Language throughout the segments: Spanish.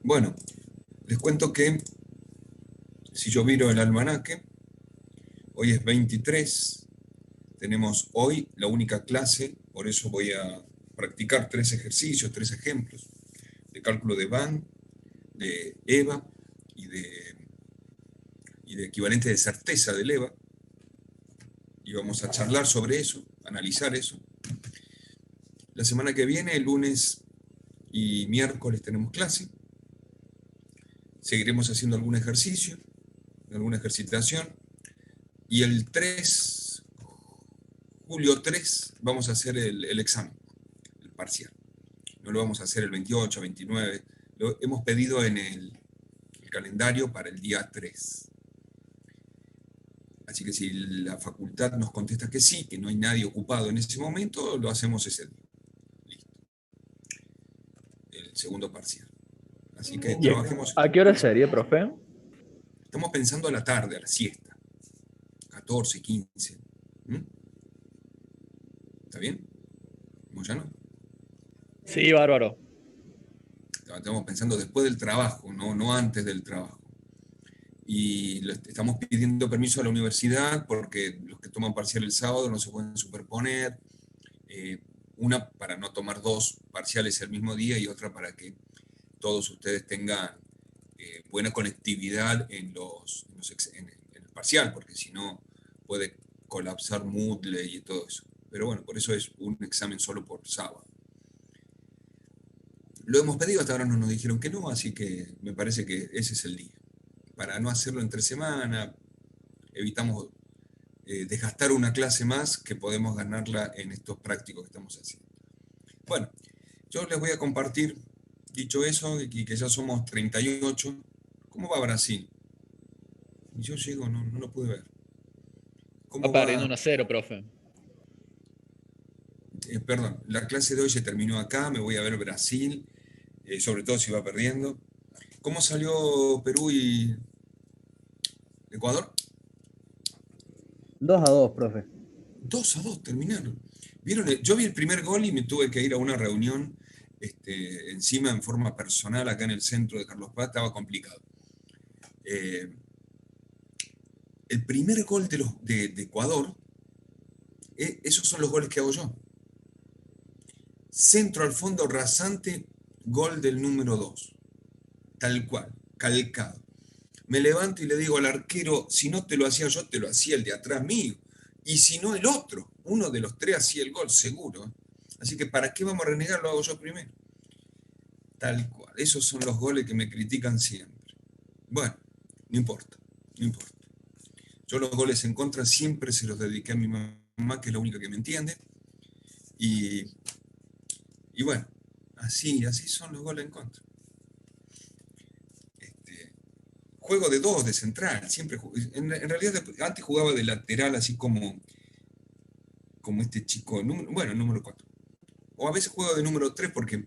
Bueno, les cuento que si yo miro el almanaque, hoy es 23, tenemos hoy la única clase, por eso voy a practicar 3 ejercicios, 3 ejemplos de cálculo de Van, de EVA y de equivalente de certeza del EVA, y vamos a charlar sobre eso, analizar eso. La semana que viene, el lunes y miércoles tenemos clase, seguiremos haciendo algún ejercicio, alguna ejercitación, y el 3, julio 3, vamos a hacer el examen, el parcial. No lo vamos a hacer el 28, 29, lo hemos pedido en el calendario para el día 3. Así que si la facultad nos contesta que sí, que no hay nadie ocupado en ese momento, lo hacemos ese día. Listo. El segundo parcial. Así que ¿Y trabajemos. a qué hora sería, profe? Estamos pensando a la tarde, a la siesta. 14, 15. ¿Mm? ¿Está bien? ¿Moyano? Sí, bárbaro. Estamos pensando después del trabajo, no antes del trabajo. Y estamos pidiendo permiso a la universidad porque los que toman parcial el sábado no se pueden superponer. Eh, una para no tomar 2 parciales el mismo día y otra para que todos ustedes tengan buena conectividad en el parcial, porque si no puede colapsar Moodle y todo eso. Pero bueno, por eso es un examen solo por sábado. Lo hemos pedido, hasta ahora no nos dijeron que no, así que me parece que ese es el día. Para no hacerlo entre semana, evitamos desgastar una clase más que podemos ganarla en estos prácticos que estamos haciendo. Bueno, yo les voy a compartir, dicho eso, y que ya somos 38. ¿Cómo va Brasil? Yo llego, no lo pude ver. Va ¿Cómo perdiendo va? 1-0, profe. Perdón, la clase de hoy se terminó acá, me voy a ver Brasil, sobre todo si va perdiendo. ¿Cómo salió Perú y Ecuador? 2-2, profe. 2-2 terminaron. ¿Vieron? Yo vi el primer gol y me tuve que ir a una reunión encima en forma personal acá en el centro de Carlos Paz, estaba complicado. Eh, el primer gol de Ecuador, esos son los goles que hago yo. Centro al fondo rasante, gol del número 2. Tal cual, calcado. Me levanto y le digo al arquero, si no te lo hacía yo, te lo hacía el de atrás mío. Y si no, el otro. Uno de los 3 hacía el gol, seguro. Así que ¿para qué vamos a renegar? Lo hago yo primero. Tal cual. Esos son los goles que me critican siempre. Bueno, no importa, no importa. Yo los goles en contra siempre se los dediqué a mi mamá, que es la única que me entiende. Y, y bueno, así son los goles en contra. Juego de 2, de central, siempre. En realidad, antes jugaba de lateral, así como este chico, bueno, número 4. O a veces juego de número 3 porque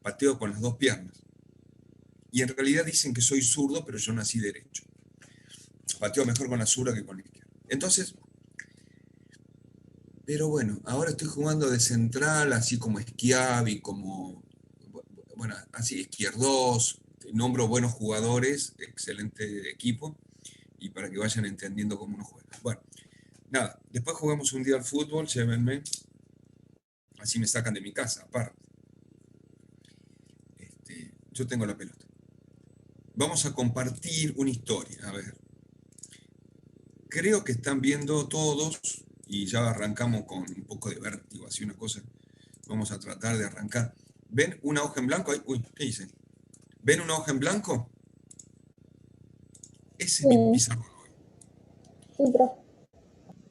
pateo con las 2 piernas. Y en realidad dicen que soy zurdo, pero yo nací derecho. Pateo mejor con la zurda que con la izquierda. Entonces, pero bueno, ahora estoy jugando de central, así como Schiavi, como, bueno, así Izquierdos, nombro buenos jugadores, excelente equipo, y para que vayan entendiendo cómo uno juega. Bueno, nada, después jugamos un día al fútbol, llévenme, así me sacan de mi casa, aparte. Yo tengo la pelota. Vamos a compartir una historia, a ver. Creo que están viendo todos, y ya arrancamos con un poco de vértigo, así una cosa. Vamos a tratar de arrancar. ¿Ven una hoja en blanco? Uy, ¿qué hice? ¿Ven una hoja en blanco? Ese es mi Sí, pizarrón. sí, profe.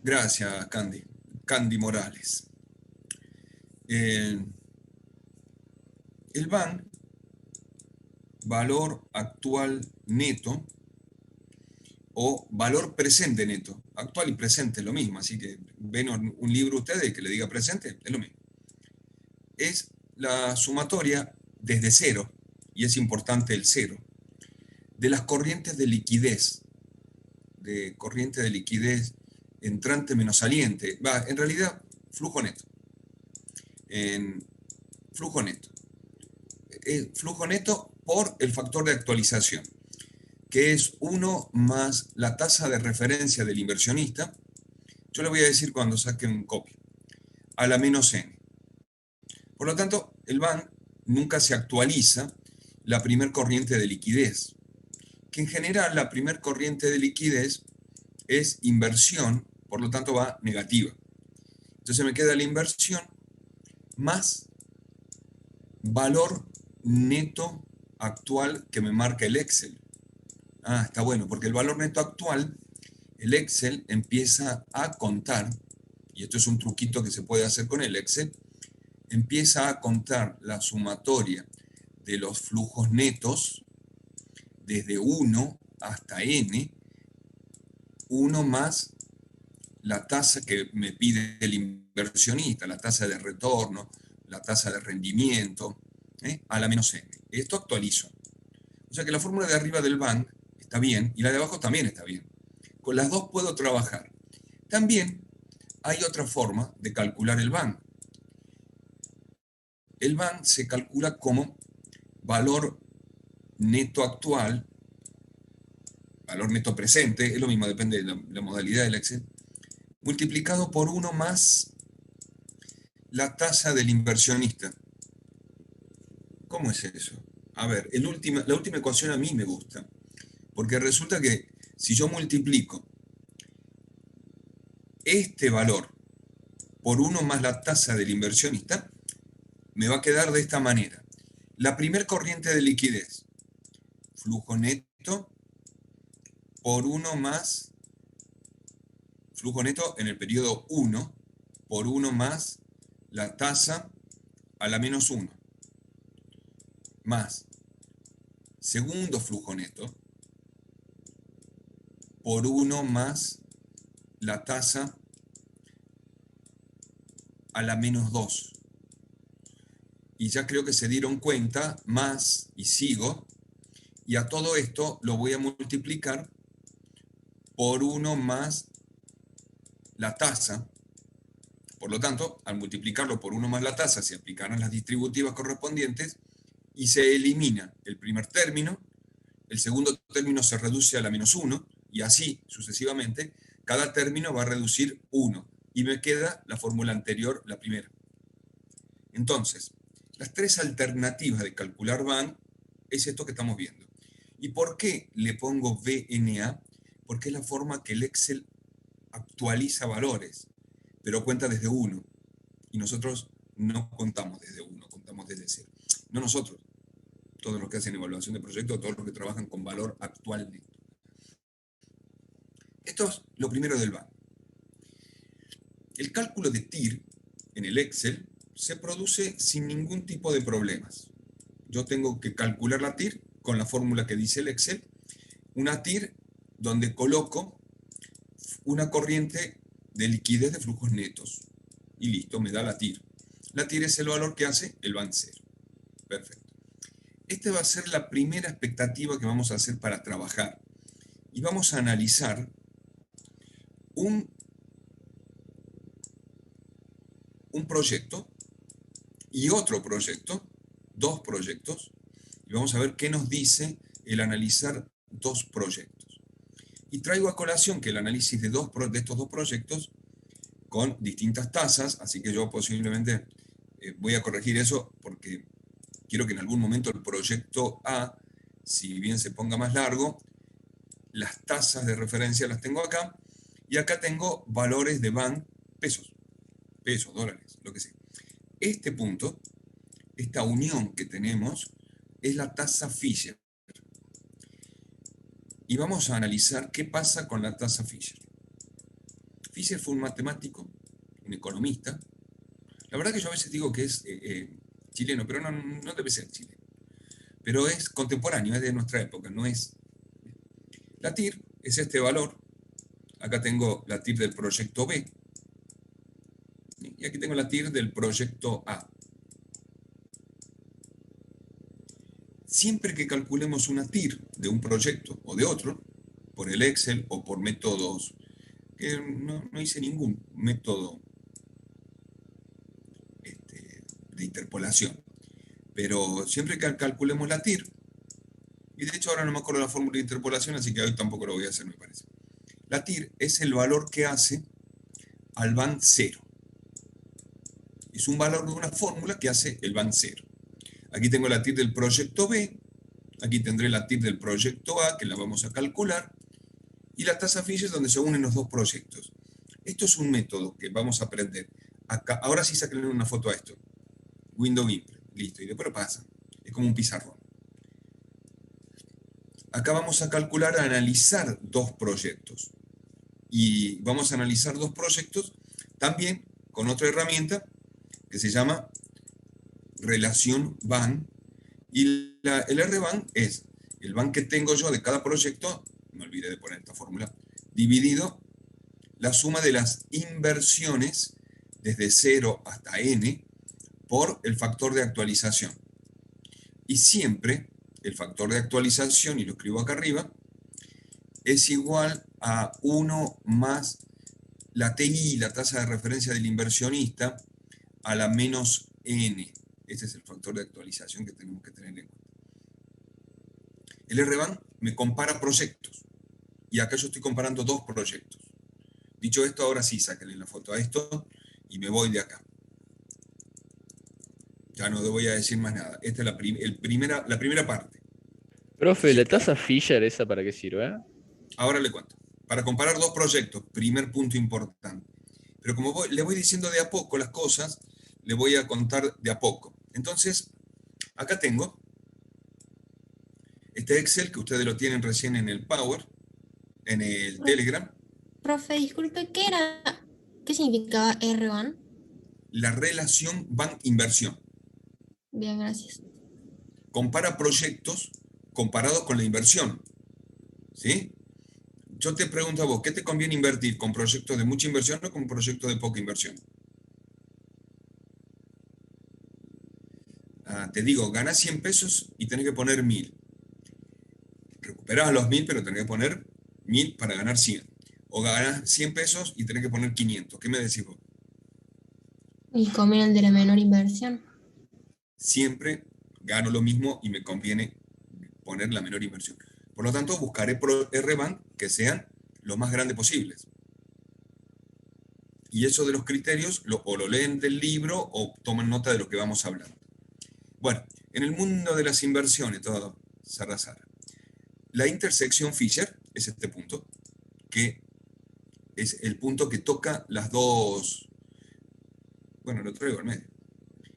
Gracias, Candy. Candy Morales. El BAN, valor actual neto, o valor presente neto. Actual y presente es lo mismo, así que ven un libro ustedes que le diga presente, es lo mismo. Es la sumatoria desde cero, y es importante el cero, de las corrientes de liquidez, de corriente de liquidez entrante menos saliente. En realidad, flujo neto. En flujo neto. flujo neto por el factor de actualización, que es 1 más la tasa de referencia del inversionista. Yo le voy a decir cuando saque un copio, a la menos n. Por lo tanto, el BAN nunca se actualiza la primer corriente de liquidez, que en general la primer corriente de liquidez es inversión, por lo tanto va negativa. Entonces me queda la inversión más valor neto actual que me marca el Excel. Ah, está bueno, porque el valor neto actual, el Excel empieza a contar, y esto es un truquito que se puede hacer con el Excel, empieza a contar la sumatoria de los flujos netos desde 1 hasta n, 1 más la tasa que me pide el inversionista, la tasa de retorno, la tasa de rendimiento, a la menos n. Esto actualizo. O sea que la fórmula de arriba del BAN está bien y la de abajo también está bien. Con las dos puedo trabajar. También hay otra forma de calcular el BAN. El BAN se calcula como valor neto actual, valor neto presente, es lo mismo, depende de la modalidad del Excel, multiplicado por 1 más la tasa del inversionista. ¿Cómo es eso? A ver, la última ecuación a mí me gusta, porque resulta que si yo multiplico este valor por 1 más la tasa del inversionista, me va a quedar de esta manera. La primer corriente de liquidez, flujo neto por 1 más, flujo neto en el periodo 1, por 1 más la tasa a la menos 1, más segundo flujo neto por 1 más la tasa a la menos 2. Y ya creo que se dieron cuenta, más, y sigo, y a todo esto lo voy a multiplicar por 1 más la tasa. Por lo tanto, al multiplicarlo por 1 más la tasa, se aplicarán las distributivas correspondientes y se elimina el primer término, el segundo término se reduce a la menos 1, y así sucesivamente, cada término va a reducir 1, y me queda la fórmula anterior, la primera. Entonces, las tres alternativas de calcular BAN es esto que estamos viendo. ¿Y por qué le pongo VNA? Porque es la forma que el Excel actualiza valores, pero cuenta desde 1. Y nosotros no contamos desde 1, contamos desde 0. No nosotros, todos los que hacen evaluación de proyectos, todos los que trabajan con valor actual neto. Esto es lo primero del BAN. El cálculo de TIR en el Excel se produce sin ningún tipo de problemas. Yo tengo que calcular la TIR con la fórmula que dice el Excel, una TIR donde coloco una corriente de liquidez de flujos netos. Y listo, me da la TIR. La TIR es el valor que hace el BAN 0. Perfecto. Esta va a ser la primera expectativa que vamos a hacer para trabajar. Y vamos a analizar un proyecto y otro proyecto, dos proyectos, y vamos a ver qué nos dice el analizar dos proyectos. Y traigo a colación que el análisis de estos dos proyectos con distintas tasas, así que yo posiblemente voy a corregir eso porque quiero que en algún momento el proyecto A, si bien se ponga más largo, las tasas de referencia las tengo acá, y acá tengo valores de BAN, pesos, dólares, lo que sea. Este punto, esta unión que tenemos, es la tasa Fisher. Y vamos a analizar qué pasa con la tasa Fisher. Fisher fue un matemático, un economista. La verdad que yo a veces digo que es chileno, pero no debe ser chileno. Pero es contemporáneo, es de nuestra época, no es. La TIR es este valor. Acá tengo la TIR del proyecto B. Y aquí tengo la TIR del proyecto A. Siempre que calculemos una TIR de un proyecto o de otro, por el Excel o por métodos, que no hice ningún método de interpolación, pero siempre que calculemos la TIR, y de hecho ahora no me acuerdo la fórmula de interpolación, así que hoy tampoco lo voy a hacer, me parece. La TIR es el valor que hace al van 0. Es un valor de una fórmula que hace el van 0. Aquí tengo la TIR del proyecto B, aquí tendré la TIR del proyecto A, que la vamos a calcular, y la tasa Fisher donde se unen los dos proyectos. Esto es un método que vamos a aprender. Acá, ahora sí saquenle una foto a esto. Window Input, listo, y después lo pasa. Es como un pizarrón. Acá vamos a calcular, a analizar dos proyectos. Y vamos a analizar dos proyectos también con otra herramienta que se llama relación van. Y el RBAN es el van que tengo yo de cada proyecto, me olvidé de poner esta fórmula, dividido la suma de las inversiones desde 0 hasta n por el factor de actualización. Y siempre el factor de actualización, y lo escribo acá arriba, es igual a 1 más la TI, la tasa de referencia del inversionista, a la menos n. Ese es el factor de actualización que tenemos que tener en cuenta. El RBAN me compara proyectos, y acá yo estoy comparando dos proyectos. Dicho esto, ahora sí, sáquenle la foto a esto, y me voy de acá. Ya no voy a decir más nada. Esta es la primera parte. Profe, ¿la tasa Fisher esa para qué sirve? Ahora le cuento. Para comparar dos proyectos, primer punto importante. Pero como le voy diciendo de a poco las cosas, le voy a contar de a poco. Entonces, acá tengo este Excel que ustedes lo tienen recién en el Power, en el Telegram. Profe, disculpe, ¿qué significaba R1? La relación van-inversión. Bien, gracias. Compara proyectos comparados con la inversión. ¿Sí? Yo te pregunto a vos, ¿qué te conviene invertir? ¿Con proyectos de mucha inversión o con proyectos de poca inversión? Te digo, ganás 100 pesos y tenés que poner 1000. Recuperás los 1000, pero tenés que poner 1000 para ganar 100. O ganás 100 pesos y tenés que poner 500. ¿Qué me decís vos? Y comer el de la menor inversión. Siempre gano lo mismo y me conviene poner la menor inversión. Por lo tanto, buscaré RBAN que sean lo más grandes posibles. Y eso de los criterios o lo leen del libro o toman nota de lo que vamos a hablar. Bueno, en el mundo de las inversiones, todo Sarra. La intersección Fisher es este punto, que es el punto que toca las dos. Bueno, lo traigo al medio.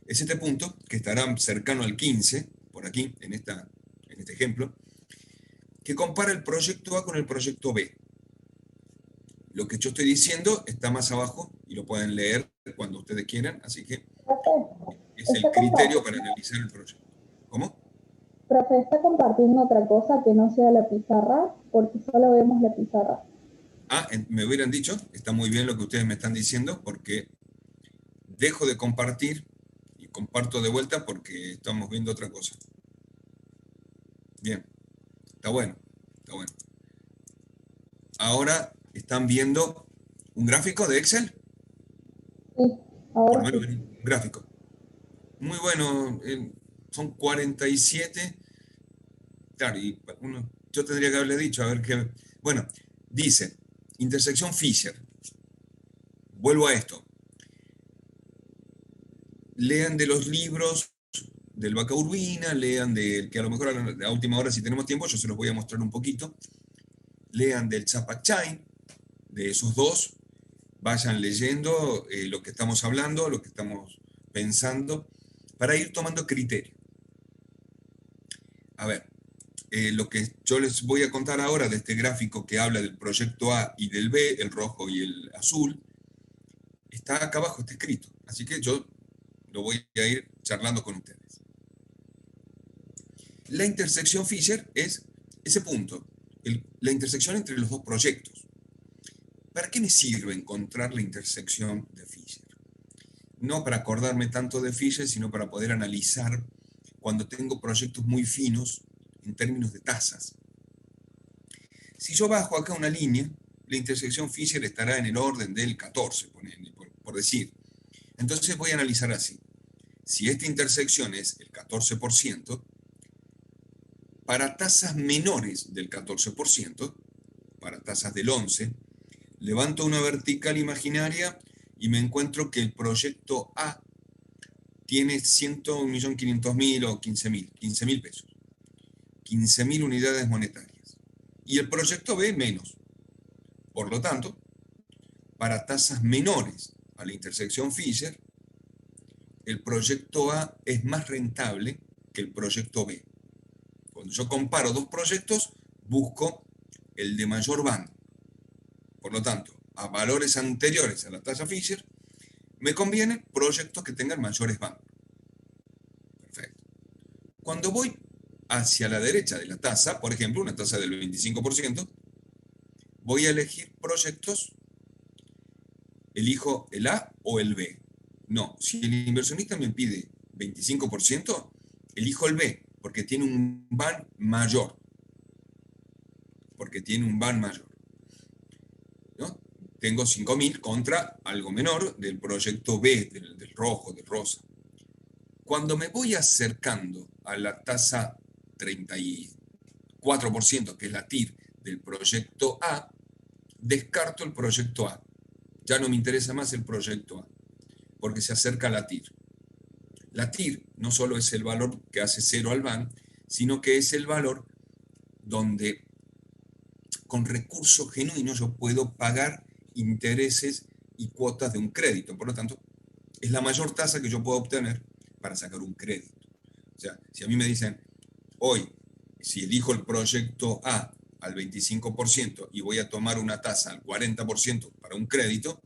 Es este punto que estará cercano al 15, por aquí, en este ejemplo, que compara el proyecto A con el proyecto B. Lo que yo estoy diciendo está más abajo y lo pueden leer cuando ustedes quieran, así que Profe, es el criterio para analizar el proyecto. ¿Cómo? profe, ¿está compartiendo otra cosa que no sea la pizarra? Porque solo vemos la pizarra. Me hubieran dicho, está muy bien lo que ustedes me están diciendo, porque dejo de compartir y comparto de vuelta porque estamos viendo otra cosa. Bien, está bueno, está bueno. Ahora están viendo un gráfico de Excel. Sí, Por lo ahora menos sí. un gráfico. Muy bueno, son 47. Claro, y yo tendría que haberle dicho, a ver qué. Bueno, dice, intersección Fisher. Vuelvo a esto. Lean de los libros del Vaca Urbina, lean del, que a lo mejor a última hora, si tenemos tiempo, yo se los voy a mostrar un poquito. Lean del Chapak Chain, de esos dos. Vayan leyendo lo que estamos hablando, lo que estamos pensando, para ir tomando criterio. A ver, lo que yo les voy a contar ahora de este gráfico que habla del proyecto A y del B, el rojo y el azul, está acá abajo, está escrito. Así que yo lo voy a ir charlando con ustedes. La intersección Fisher es ese punto, la intersección entre los dos proyectos. ¿Para qué me sirve encontrar la intersección de Fisher? No para acordarme tanto de Fisher, sino para poder analizar cuando tengo proyectos muy finos en términos de tasas. Si yo bajo acá una línea, la intersección Fisher estará en el orden del 14, por decir. Entonces voy a analizar así. Si esta intersección es el 14%, para tasas menores del 14%, para tasas del 11%, levanto una vertical imaginaria y me encuentro que el proyecto A tiene 1.500.000 o 15.000 pesos, 15.000 unidades monetarias. Y el proyecto B menos. Por lo tanto, para tasas menores a la intersección Fisher, el proyecto A es más rentable que el proyecto B. Cuando yo comparo dos proyectos, busco el de mayor band. Por lo tanto, a valores anteriores a la tasa Fisher, me convienen proyectos que tengan mayores band. Perfecto. Cuando voy hacia la derecha de la tasa, por ejemplo, una tasa del 25%, voy a elegir proyectos, elijo el A o el B. No, si el inversionista me pide 25%, elijo el B, porque tiene un band mayor. Porque tiene un band mayor. ¿No? Tengo 5.000 contra algo menor del proyecto B, del rojo, del rosa. Cuando me voy acercando a la tasa 34%, que es la TIR del proyecto A, descarto el proyecto A. Ya no me interesa más el proyecto A, porque se acerca a la TIR. La TIR no solo es el valor que hace cero al BAN, sino que es el valor donde con recursos genuinos yo puedo pagar intereses y cuotas de un crédito. Por lo tanto, es la mayor tasa que yo puedo obtener para sacar un crédito. O sea, si a mí me dicen, hoy, si elijo el proyecto A al 25% y voy a tomar una tasa al 40% para un crédito,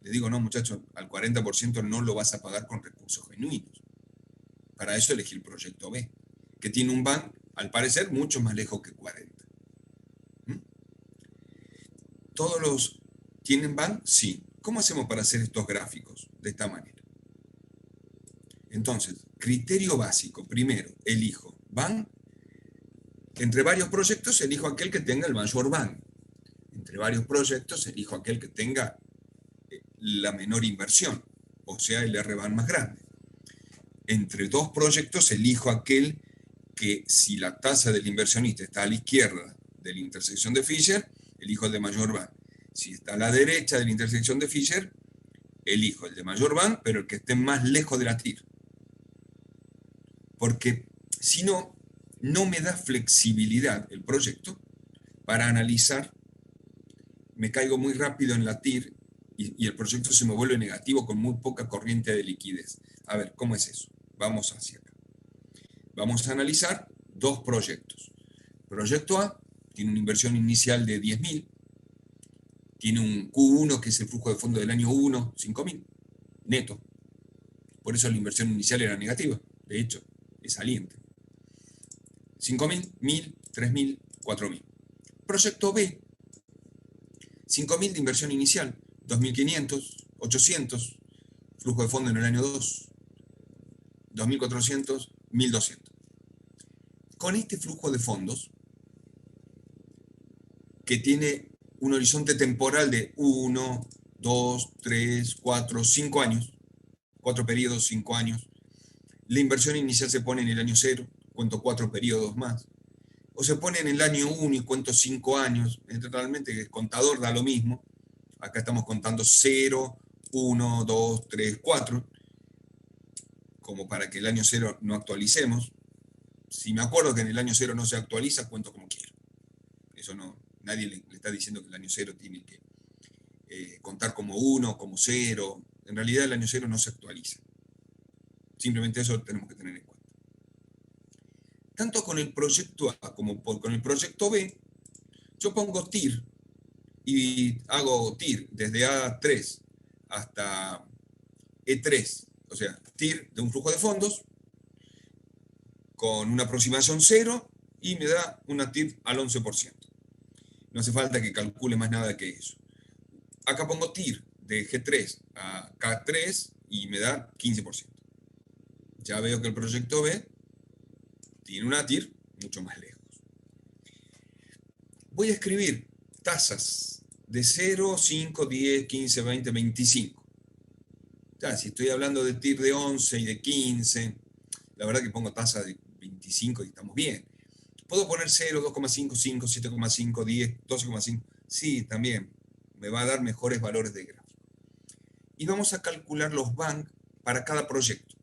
le digo, no, muchachos, al 40% no lo vas a pagar con recursos genuinos. Para eso elegí el proyecto B, que tiene un BAN, al parecer, mucho más lejos que 40. ¿Mm? ¿Todos los tienen BAN? Sí. ¿Cómo hacemos para hacer estos gráficos de esta manera? Entonces, criterio básico. Primero, elijo BAN. Entre varios proyectos, elijo aquel que tenga el mayor BAN. Entre varios proyectos, elijo aquel que tenga la menor inversión, o sea, el R-BAN más grande. Entre dos proyectos, elijo aquel que, si la tasa del inversionista está a la izquierda de la intersección de Fisher, elijo el de mayor BAN. Si está a la derecha de la intersección de Fisher, elijo el de mayor BAN, pero el que esté más lejos de la TIR. Porque si no, no me da flexibilidad el proyecto para analizar, me caigo muy rápido en la TIR y el proyecto se me vuelve negativo con muy poca corriente de liquidez. A ver, ¿cómo es eso? Vamos hacia acá. Vamos a analizar dos proyectos. Proyecto A tiene una inversión inicial de 10.000, tiene un Q1, que es el flujo de fondo del año 1, 5.000, neto. Por eso la inversión inicial era negativa, de hecho, es saliente. 5.000, 1.000, 3.000, 4.000. Proyecto B, 5.000 de inversión inicial, 2.500, 800, flujo de fondo en el año 2, 2.400, 1.200. Con este flujo de fondos, que tiene un horizonte temporal de 1, 2, 3, 4, 5 años, 4 periodos, 5 años, la inversión inicial se pone en el año 0, cuento 4 periodos más, o se pone en el año 1 y cuento 5 años, realmente el contador da lo mismo, acá estamos contando 0, 1, 2, 3, 4, como para que el año 0 no actualicemos. Si me acuerdo que en el año 0 no se actualiza, cuento como quiero. Eso no, nadie le está diciendo que el año 0 tiene que contar como 1, como 0. En realidad el año 0 no se actualiza. Simplemente eso tenemos que tener en cuenta. Tanto con el proyecto A como con el proyecto B, yo pongo TIR y hago TIR desde A3 hasta E3, o sea, TIR de un flujo de fondos con una aproximación 0 y me da una TIR al 11%. No hace falta que calcule más nada que eso. Acá pongo TIR de G3 a K3 y me da 15%. Ya veo que el proyecto B tiene una TIR mucho más lejos. Voy a escribir tasas de 0, 5, 10, 15, 20, 25. Ya, si estoy hablando de TIR de 11 y de 15, la verdad que pongo tasa de 25 y estamos bien. ¿Puedo poner 0, 2,5, 5, 7,5, 10, 12,5? Sí, también. Me va a dar mejores valores de gráfico. Y vamos a calcular los BANG para cada proyecto.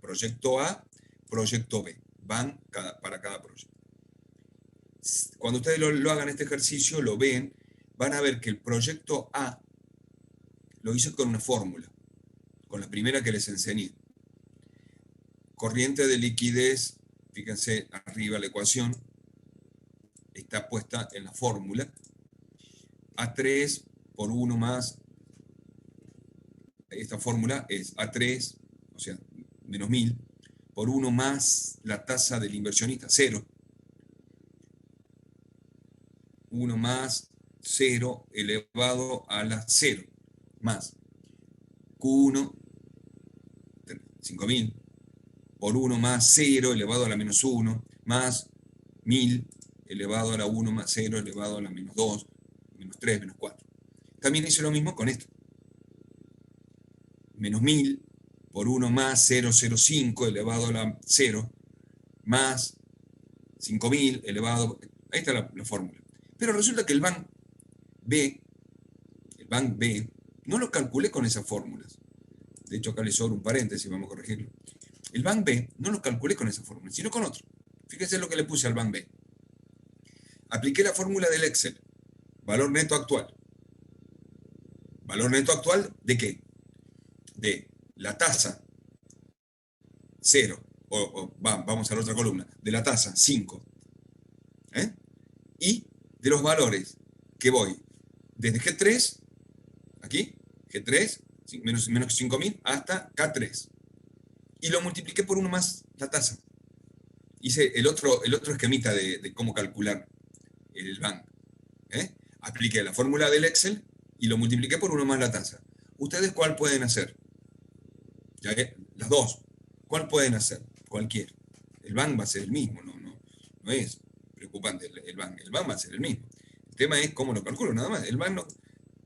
Proyecto A, proyecto B. BANG para cada proyecto. Cuando ustedes lo hagan este ejercicio, lo ven, van a ver que el proyecto A lo hice con una fórmula, con la primera que les enseñé. Corriente de liquidez, fíjense arriba la ecuación, está puesta en la fórmula. A3 por 1 más, esta fórmula es A3, o sea, menos 1000, por 1 más la tasa del inversionista, 0. 1 más 0 elevado a la 0, más Q1, 5000, por 1 más 0 elevado a la menos 1, más 1000 elevado a la 1 más 0 elevado a la menos 2, menos 3, menos 4. También hice lo mismo con esto. Menos 1000 por 1 más 0,05 elevado a la 0, más 5000 elevado... Ahí está la fórmula. Pero resulta que el BANG B, no lo calculé con esas fórmulas. De hecho, acá le sobra un paréntesis, vamos a corregirlo. El BANG B no lo calculé con esa fórmula, sino con otro. Fíjense lo que le puse al BANG B. Apliqué la fórmula del Excel. Valor neto actual. ¿Valor neto actual de qué? De la tasa 0, vamos a la otra columna, de la tasa 5, y de los valores que voy desde G3, aquí, G3, menos 5000, hasta K3. Y lo multipliqué por 1 más la tasa. Hice el otro esquemita de cómo calcular el BANG. Apliqué la fórmula del Excel y lo multipliqué por 1 más la tasa. ¿Ustedes cuál pueden hacer? Ya las dos. ¿Cuál pueden hacer? Cualquiera. El BANG va a ser el mismo, no es preocupante el BANG. El BANG va a ser el mismo. El tema es cómo lo calculo, nada más. El BANG no.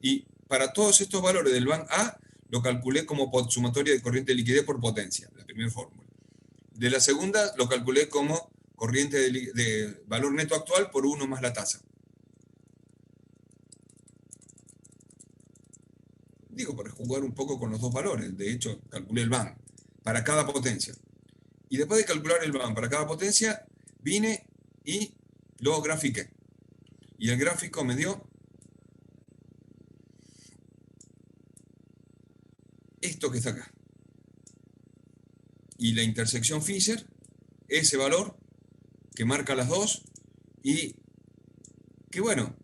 Y para todos estos valores del BANG A, lo calculé como sumatoria de corriente de liquidez por potencia, la primera fórmula. De la segunda, lo calculé como corriente de valor neto actual por 1 más la tasa. Digo, para jugar un poco con los dos valores. De hecho, calculé el BANG para cada potencia. Y después de calcular el BANG para cada potencia, vine y lo grafiqué. Y el gráfico me dio esto que está acá. Y la intersección Fisher, ese valor que marca las dos, y que bueno,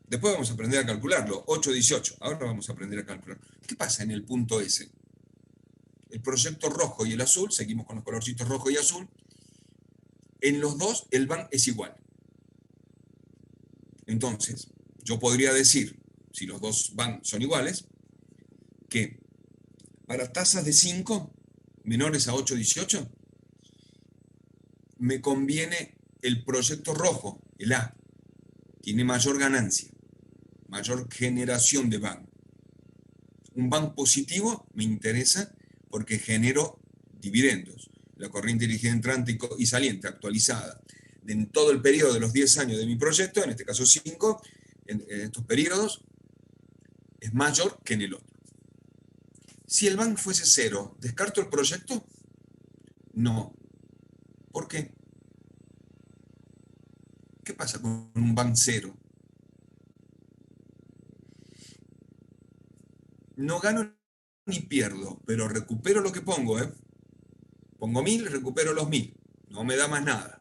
después vamos a aprender a calcularlo, 8, 18, ahora vamos a aprender a calcular. ¿Qué pasa en el punto S? El proyecto rojo y el azul, seguimos con los colorcitos rojo y azul, en los dos el BANG es igual. Entonces, yo podría decir, si los dos BANG son iguales, que para tasas de 5 menores a 8, 18, me conviene el proyecto rojo, el A, tiene mayor ganancia, mayor generación de BANG. Un BANG positivo me interesa porque genero dividendos. La corriente de liquidez entrante y saliente actualizada en todo el periodo de los 10 años de mi proyecto, en este caso 5, en estos periodos, es mayor que en el otro. Si el BANG fuese 0, ¿descarto el proyecto? No. ¿Por qué? ¿Qué pasa con un BANG 0? No gano ni pierdo, pero recupero lo que pongo, Pongo 1000, recupero los 1000. No me da más nada.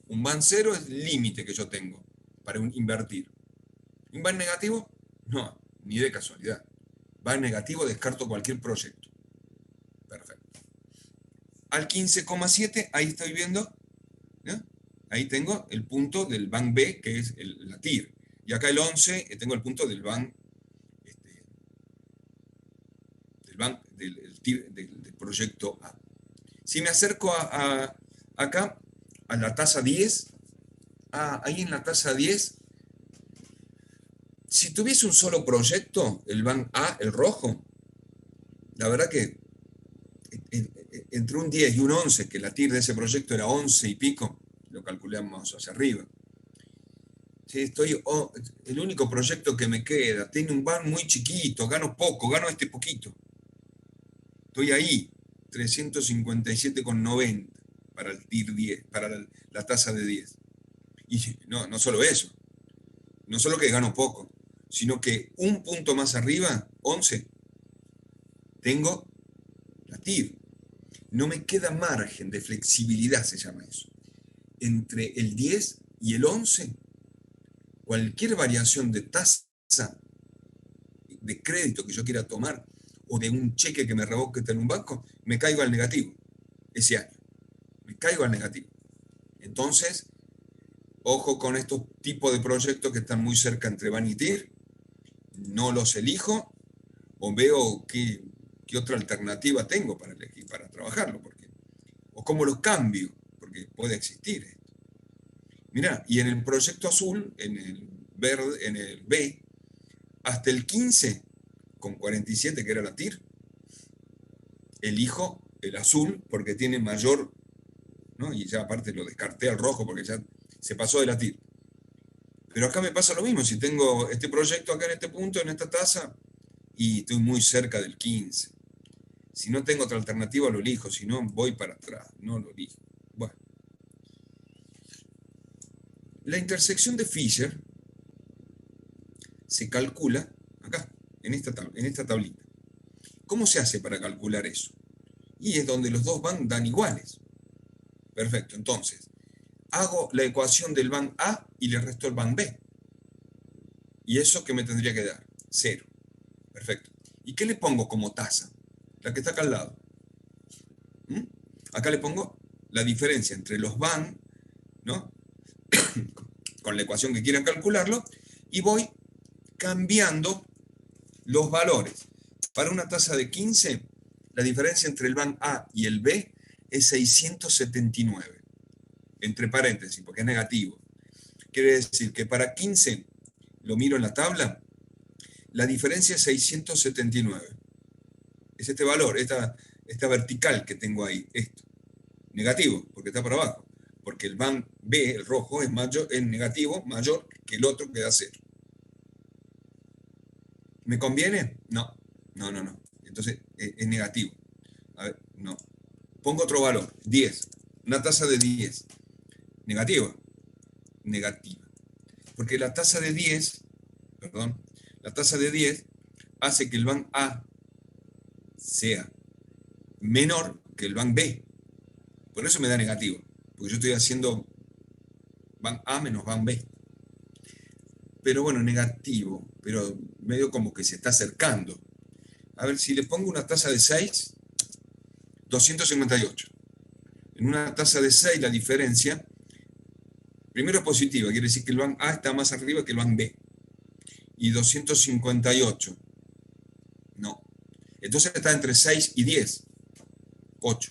Un BANG 0 es el límite que yo tengo para invertir. ¿Un BANG negativo? No, ni de casualidad. BANG negativo, descarto cualquier proyecto. Perfecto. Al 15,7, ahí estoy viendo, ¿no? Ahí tengo el punto del BANG B, que es la TIR. Y acá el 11, tengo el punto del BANG, del proyecto A. Si me acerco acá, a la tasa 10, ahí en la tasa 10, Si tuviese un solo proyecto, el BAN A, el rojo, la verdad que entre un 10 y un 11, que la TIR de ese proyecto era 11 y pico, lo calculamos hacia arriba. Sí, el único proyecto que me queda, tiene un BAN muy chiquito, gano poco, gano este poquito. Estoy ahí, 357,90 para el TIR 10, para la tasa de 10. Y no solo eso, no solo que gano poco, sino que un punto más arriba, 11, tengo la TIR. No me queda margen de flexibilidad, se llama eso. Entre el 10 y el 11, cualquier variación de tasa de crédito que yo quiera tomar o de un cheque que me revoque en un banco, me caigo al negativo ese año. Me caigo al negativo. Entonces, ojo con estos tipos de proyectos que están muy cerca entre BAN y TIR. No los elijo o veo qué otra alternativa tengo para elegir, para trabajarlo. O cómo los cambio, porque puede existir esto. Mirá, y en el proyecto azul, en el verde, en el B, hasta el 15, con 47, que era la TIR, elijo el azul porque tiene mayor, ¿no? Y ya aparte lo descarté al rojo porque ya se pasó de la TIR. Pero acá me pasa lo mismo, si tengo este proyecto acá en este punto, en esta tasa, y estoy muy cerca del 15. Si no tengo otra alternativa, lo elijo, si no, voy para atrás, no lo elijo. Bueno. La intersección de Fisher se calcula acá, en esta tablita. ¿Cómo se hace para calcular eso? Y es donde los dos BAN dan iguales. Perfecto, entonces, hago la ecuación del BAN A y le resto el BAN B. ¿Y eso qué me tendría que dar? 0. Perfecto. ¿Y qué le pongo como tasa? La que está acá al lado. Acá le pongo la diferencia entre los BAN, ¿no? Con la ecuación que quieran calcularlo, y voy cambiando los valores. Para una tasa de 15, la diferencia entre el BAN A y el B es 679. Entre paréntesis, porque es negativo. Quiere decir que para 15, lo miro en la tabla, la diferencia es 679. Es este valor, esta vertical que tengo ahí, esto. Negativo, porque está para abajo. Porque el BAN B, el rojo, es negativo, mayor que el otro que da 0. ¿Me conviene? No. Entonces es negativo. A ver, no. Pongo otro valor, 10. Una tasa de 10. ¿Negativa? Negativa. Porque la tasa de 10 hace que el BAN A sea menor que el BAN B. Por eso me da negativo. Porque yo estoy haciendo BAN A menos BAN B. Pero bueno, negativo. Pero medio como que se está acercando. A ver, si le pongo una tasa de 6, 258. En una tasa de 6 la diferencia, primero es positiva, quiere decir que el BAN A está más arriba que el BAN B. Y 258. No. Entonces está entre 6 y 10. 8.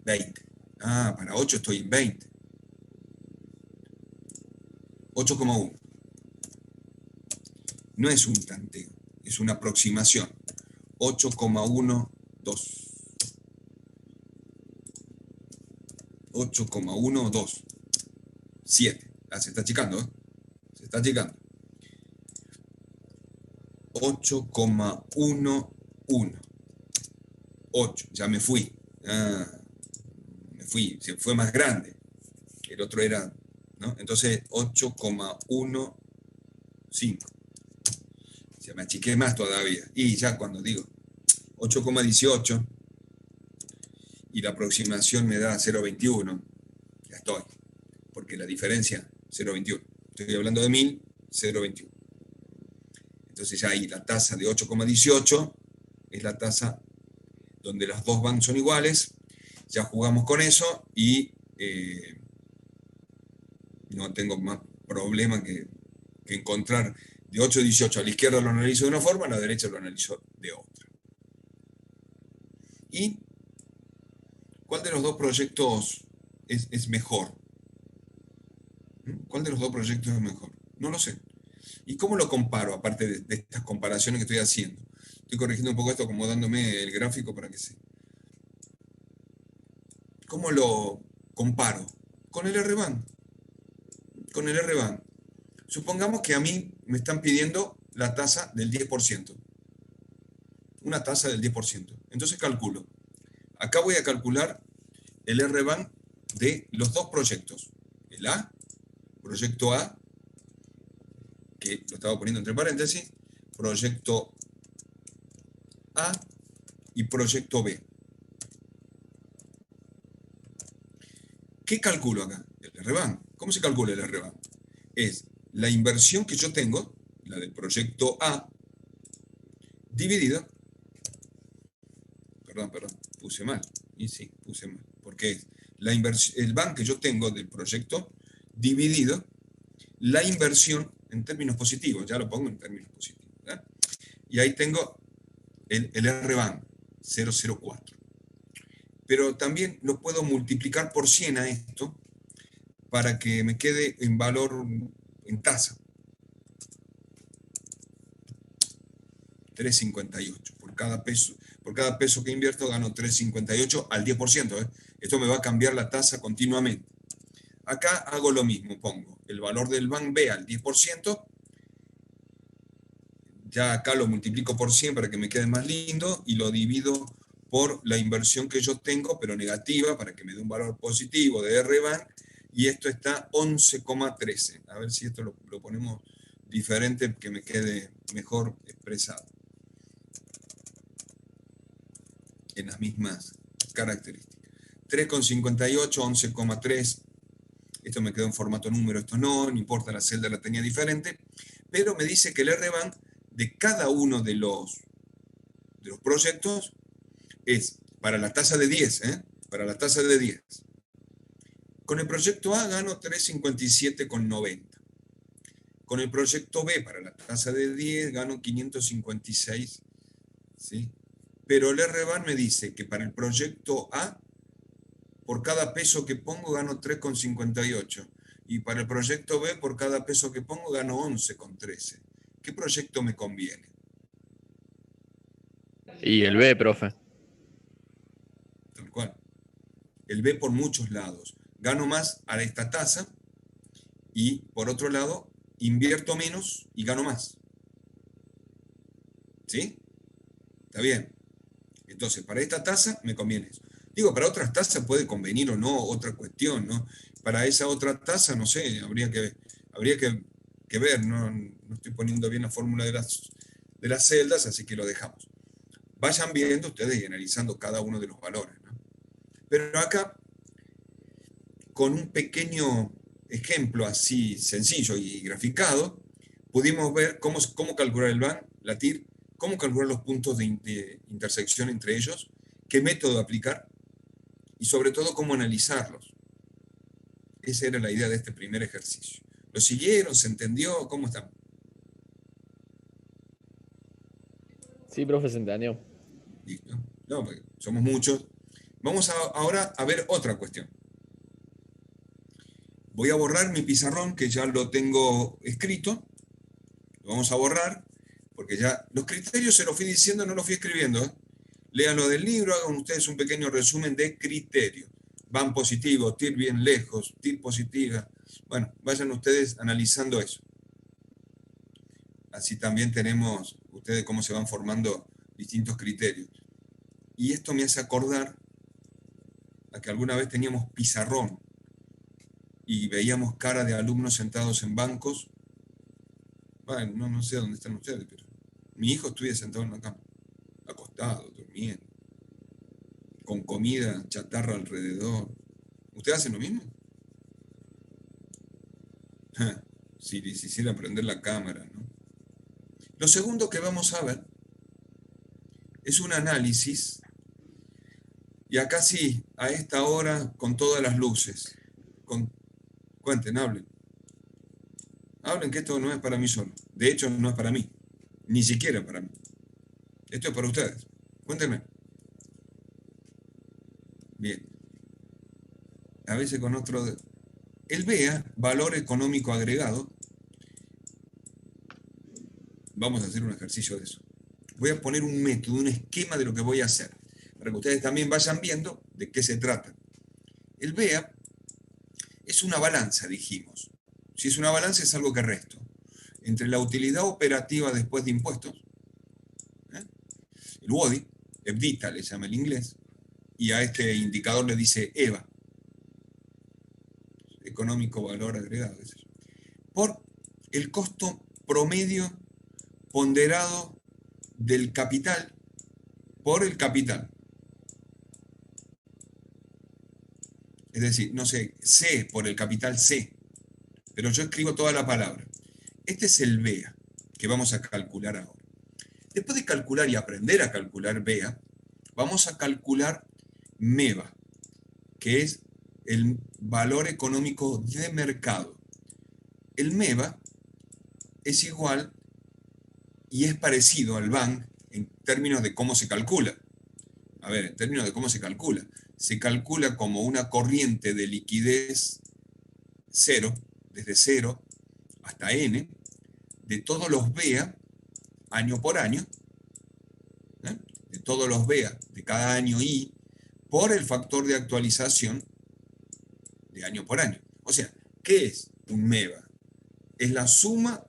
20. Ah, para 8 estoy en 20. 8,1. No es un tanteo, es una aproximación. 8,12. 8,12. 7. Ah, se está achicando, ¿eh? Se está achicando. 8,11. 8. Ya me fui. Se fue más grande. El otro era, ¿no? Entonces 8,15. Se me achiqué más todavía. Y ya cuando digo 8,18 y la aproximación me da 0,21, ya estoy. Porque la diferencia, 0,21. Estoy hablando de 1000, 0,21. Entonces ya ahí la tasa de 8,18 es la tasa donde los dos BAN son iguales. Ya jugamos con eso y no tengo más problema que encontrar de 8 a 18. A la izquierda lo analizo de una forma, a la derecha lo analizo de otra. ¿Y cuál de los dos proyectos es mejor? ¿Cuál de los dos proyectos es mejor? No lo sé. ¿Y cómo lo comparo, aparte de estas comparaciones que estoy haciendo? Estoy corrigiendo un poco esto, acomodándome el gráfico para que se... ¿Cómo lo comparo? Con el RBAN. Con el RBAN. Supongamos que a mí me están pidiendo la tasa del 10%. Una tasa del 10%. Entonces calculo. Acá voy a calcular el RBAN de los dos proyectos. El A, proyecto A, que lo estaba poniendo entre paréntesis, proyecto A y proyecto B. ¿Qué calculo acá? El RBAN. ¿Cómo se calcula el RBAN? Es la inversión que yo tengo, la del proyecto A, dividida, perdón, puse mal, y sí, puse mal, porque es el BAN que yo tengo del proyecto dividido la inversión en términos positivos, ya lo pongo en términos positivos, ¿verdad? Y ahí tengo el RBAN 0,04. Pero también lo puedo multiplicar por 100 a esto para que me quede en valor, en tasa. 3,58 por cada peso. Por cada peso que invierto gano 3,58 al 10%. Esto me va a cambiar la tasa continuamente. Acá hago lo mismo, pongo el valor del BAN B al 10%, ya acá lo multiplico por 100 para que me quede más lindo y lo divido por la inversión que yo tengo, pero negativa, para que me dé un valor positivo de RBAN, y esto está 11,13. A ver si esto lo ponemos diferente, que me quede mejor expresado en las mismas características. 3,58, 11,3. Esto me quedó en formato número, esto no importa, la celda la tenía diferente, pero me dice que el RBAN de cada uno de los proyectos es para la tasa de 10, para la tasa de 10. Con el proyecto A gano 357,90. Con el proyecto B para la tasa de 10 gano 556, ¿sí? Pero el RBAN me dice que para el proyecto A, por cada peso que pongo gano 3,58. Y para el proyecto B, por cada peso que pongo gano 11,13. ¿Qué proyecto me conviene? Y el B, profe. Tal cual. El B por muchos lados. Gano más a esta tasa y, por otro lado, invierto menos y gano más. ¿Sí? Está bien. Entonces, para esta tasa me conviene eso. Digo, para otras tasas puede convenir o no, otra cuestión, ¿no? Para esa otra tasa, no sé, habría que ver, no estoy poniendo bien la fórmula de las celdas, así que lo dejamos. Vayan viendo ustedes y analizando cada uno de los valores, ¿no? Pero acá, con un pequeño ejemplo así sencillo y graficado, pudimos ver cómo calcular el BAN, la TIR, cómo calcular los puntos de intersección entre ellos, qué método aplicar y sobre todo cómo analizarlos. Esa era la idea de este primer ejercicio. ¿Lo siguieron? ¿Se entendió? ¿Cómo están? Sí, profe, se entendió. ¿Listo? No, porque somos muchos. Vamos ahora a ver otra cuestión. Voy a borrar mi pizarrón, que ya lo tengo escrito. Lo vamos a borrar, porque ya los criterios se los fui diciendo, no los fui escribiendo. Léanlo del libro, hagan ustedes un pequeño resumen de criterios. Van positivos, TIR bien lejos, TIR positiva. Bueno, vayan ustedes analizando eso. Así también tenemos ustedes cómo se van formando distintos criterios. Y esto me hace acordar a que alguna vez teníamos pizarrón y veíamos cara de alumnos sentados en bancos. Bueno, no sé dónde están ustedes, pero mi hijo estudia sentado en la cama, acostado, durmiendo, con comida chatarra alrededor. ¿Ustedes hacen lo mismo? Si les hiciera prender la cámara, ¿no? Lo segundo que vamos a ver es un análisis, y acá sí, a esta hora, con todas las luces. Cuenten, hablen. Hablen, que esto no es para mí solo. De hecho, no es para mí. Ni siquiera para mí. Esto es para ustedes. Cuéntenme. Bien. A veces con otro... El BEA, valor económico agregado, vamos a hacer un ejercicio de eso. Voy a poner un método, un esquema de lo que voy a hacer, para que ustedes también vayan viendo de qué se trata. El BEA es una balanza, dijimos. Si es una balanza es algo que resto entre la utilidad operativa después de impuestos, el WODI, EBITDA le llama el inglés, y a este indicador le dice EVA, económico valor agregado, por el costo promedio ponderado del capital por el capital. Es decir, no sé, C por el capital C, pero yo escribo toda la palabra. Este es el BEA, que vamos a calcular ahora. Después de calcular y aprender a calcular BEA, vamos a calcular MEVA, que es el valor económico de mercado. El MEVA es igual y es parecido al BAN en términos de cómo se calcula. A ver, en términos de cómo se calcula. Se calcula como una corriente de liquidez cero, desde 0 hasta N, de todos los BEA, año por año, de todos los BEA de cada año I, por el factor de actualización de año por año. O sea, ¿qué es un MEVA? Es la suma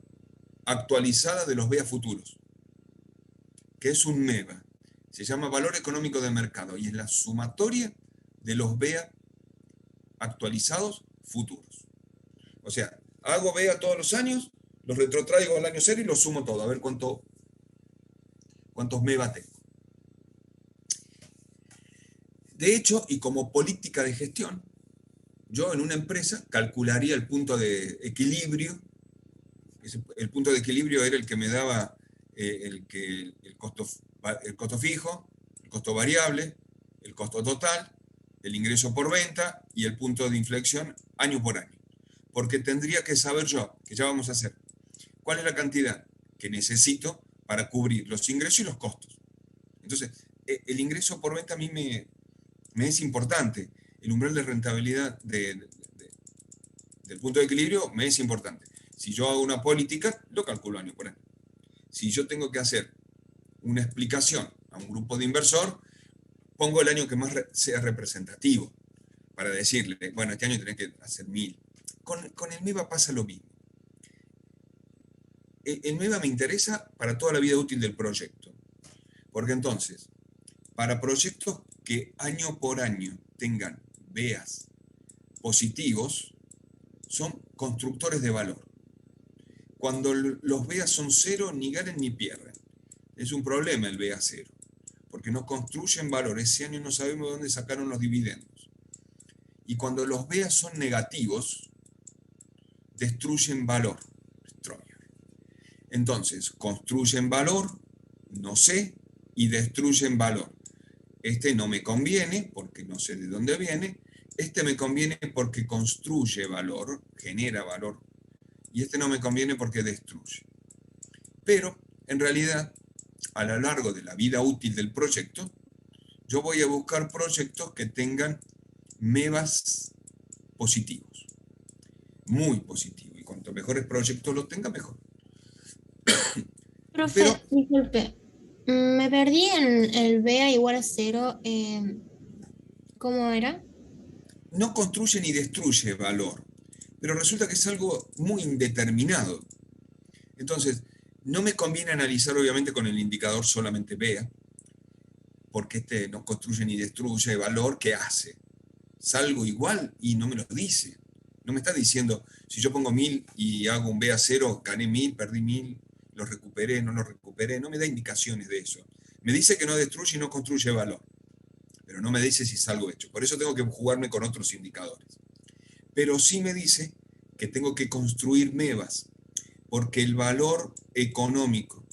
actualizada de los BEA futuros. ¿Qué es un MEVA? Se llama valor económico de mercado y es la sumatoria de los BEA actualizados futuros. O sea, hago BEA todos los años, los retrotraigo al año cero y los sumo todo, a ver cuántos MEVA tengo. De hecho, y como política de gestión, yo en una empresa calcularía el punto de equilibrio. El punto de equilibrio era el que me daba el costo fijo, el costo variable, el costo total, el ingreso por venta y el punto de inflexión año por año. Porque tendría que saber yo, que ya vamos a hacer, cuál es la cantidad que necesito para cubrir los ingresos y los costos. Entonces, el ingreso por venta a mí me es importante. El umbral de rentabilidad del punto de equilibrio me es importante. Si yo hago una política, lo calculo año por año. Si yo tengo que hacer una explicación a un grupo de inversor, pongo el año que más sea representativo para decirle, bueno, este año tenés que hacer 1000. Con el MEVA pasa lo mismo. El MEVA me interesa para toda la vida útil del proyecto. Porque entonces, para proyectos que año por año tengan BEAs positivos, son constructores de valor. Cuando los BEAs son cero, ni ganan ni pierden. Es un problema el BEA cero, porque no construyen valor. Ese año no sabemos de dónde sacaron los dividendos. Y cuando los BEAs son negativos, destruyen valor. Entonces, construyen valor, no sé, y destruyen valor. Este no me conviene porque no sé de dónde viene. Este me conviene porque construye valor, genera valor. Y este no me conviene porque destruye. Pero, en realidad, a lo largo de la vida útil del proyecto, yo voy a buscar proyectos que tengan MEVAs positivos. Muy positivos. Y cuanto mejores proyectos los tenga, mejor. Profe, Pero disculpe, me perdí en el BEA igual a 0. ¿Cómo era? no construye ni destruye valor. Pero resulta que es algo muy indeterminado. Entonces, no me conviene analizar obviamente con el indicador solamente BEA, porque este no construye ni destruye valor, ¿qué hace? Salgo igual y no me lo dice. No me está diciendo, si yo pongo 1000 y hago un BEA 0, gané 1000, perdí 1000, lo recuperé, no lo recuperé. No me da indicaciones de eso. Me dice que no destruye y no construye valor, pero no me dice si salgo hecho. Por eso tengo que jugarme con otros indicadores. Pero sí me dice que tengo que construir MEVAs, porque el valor económico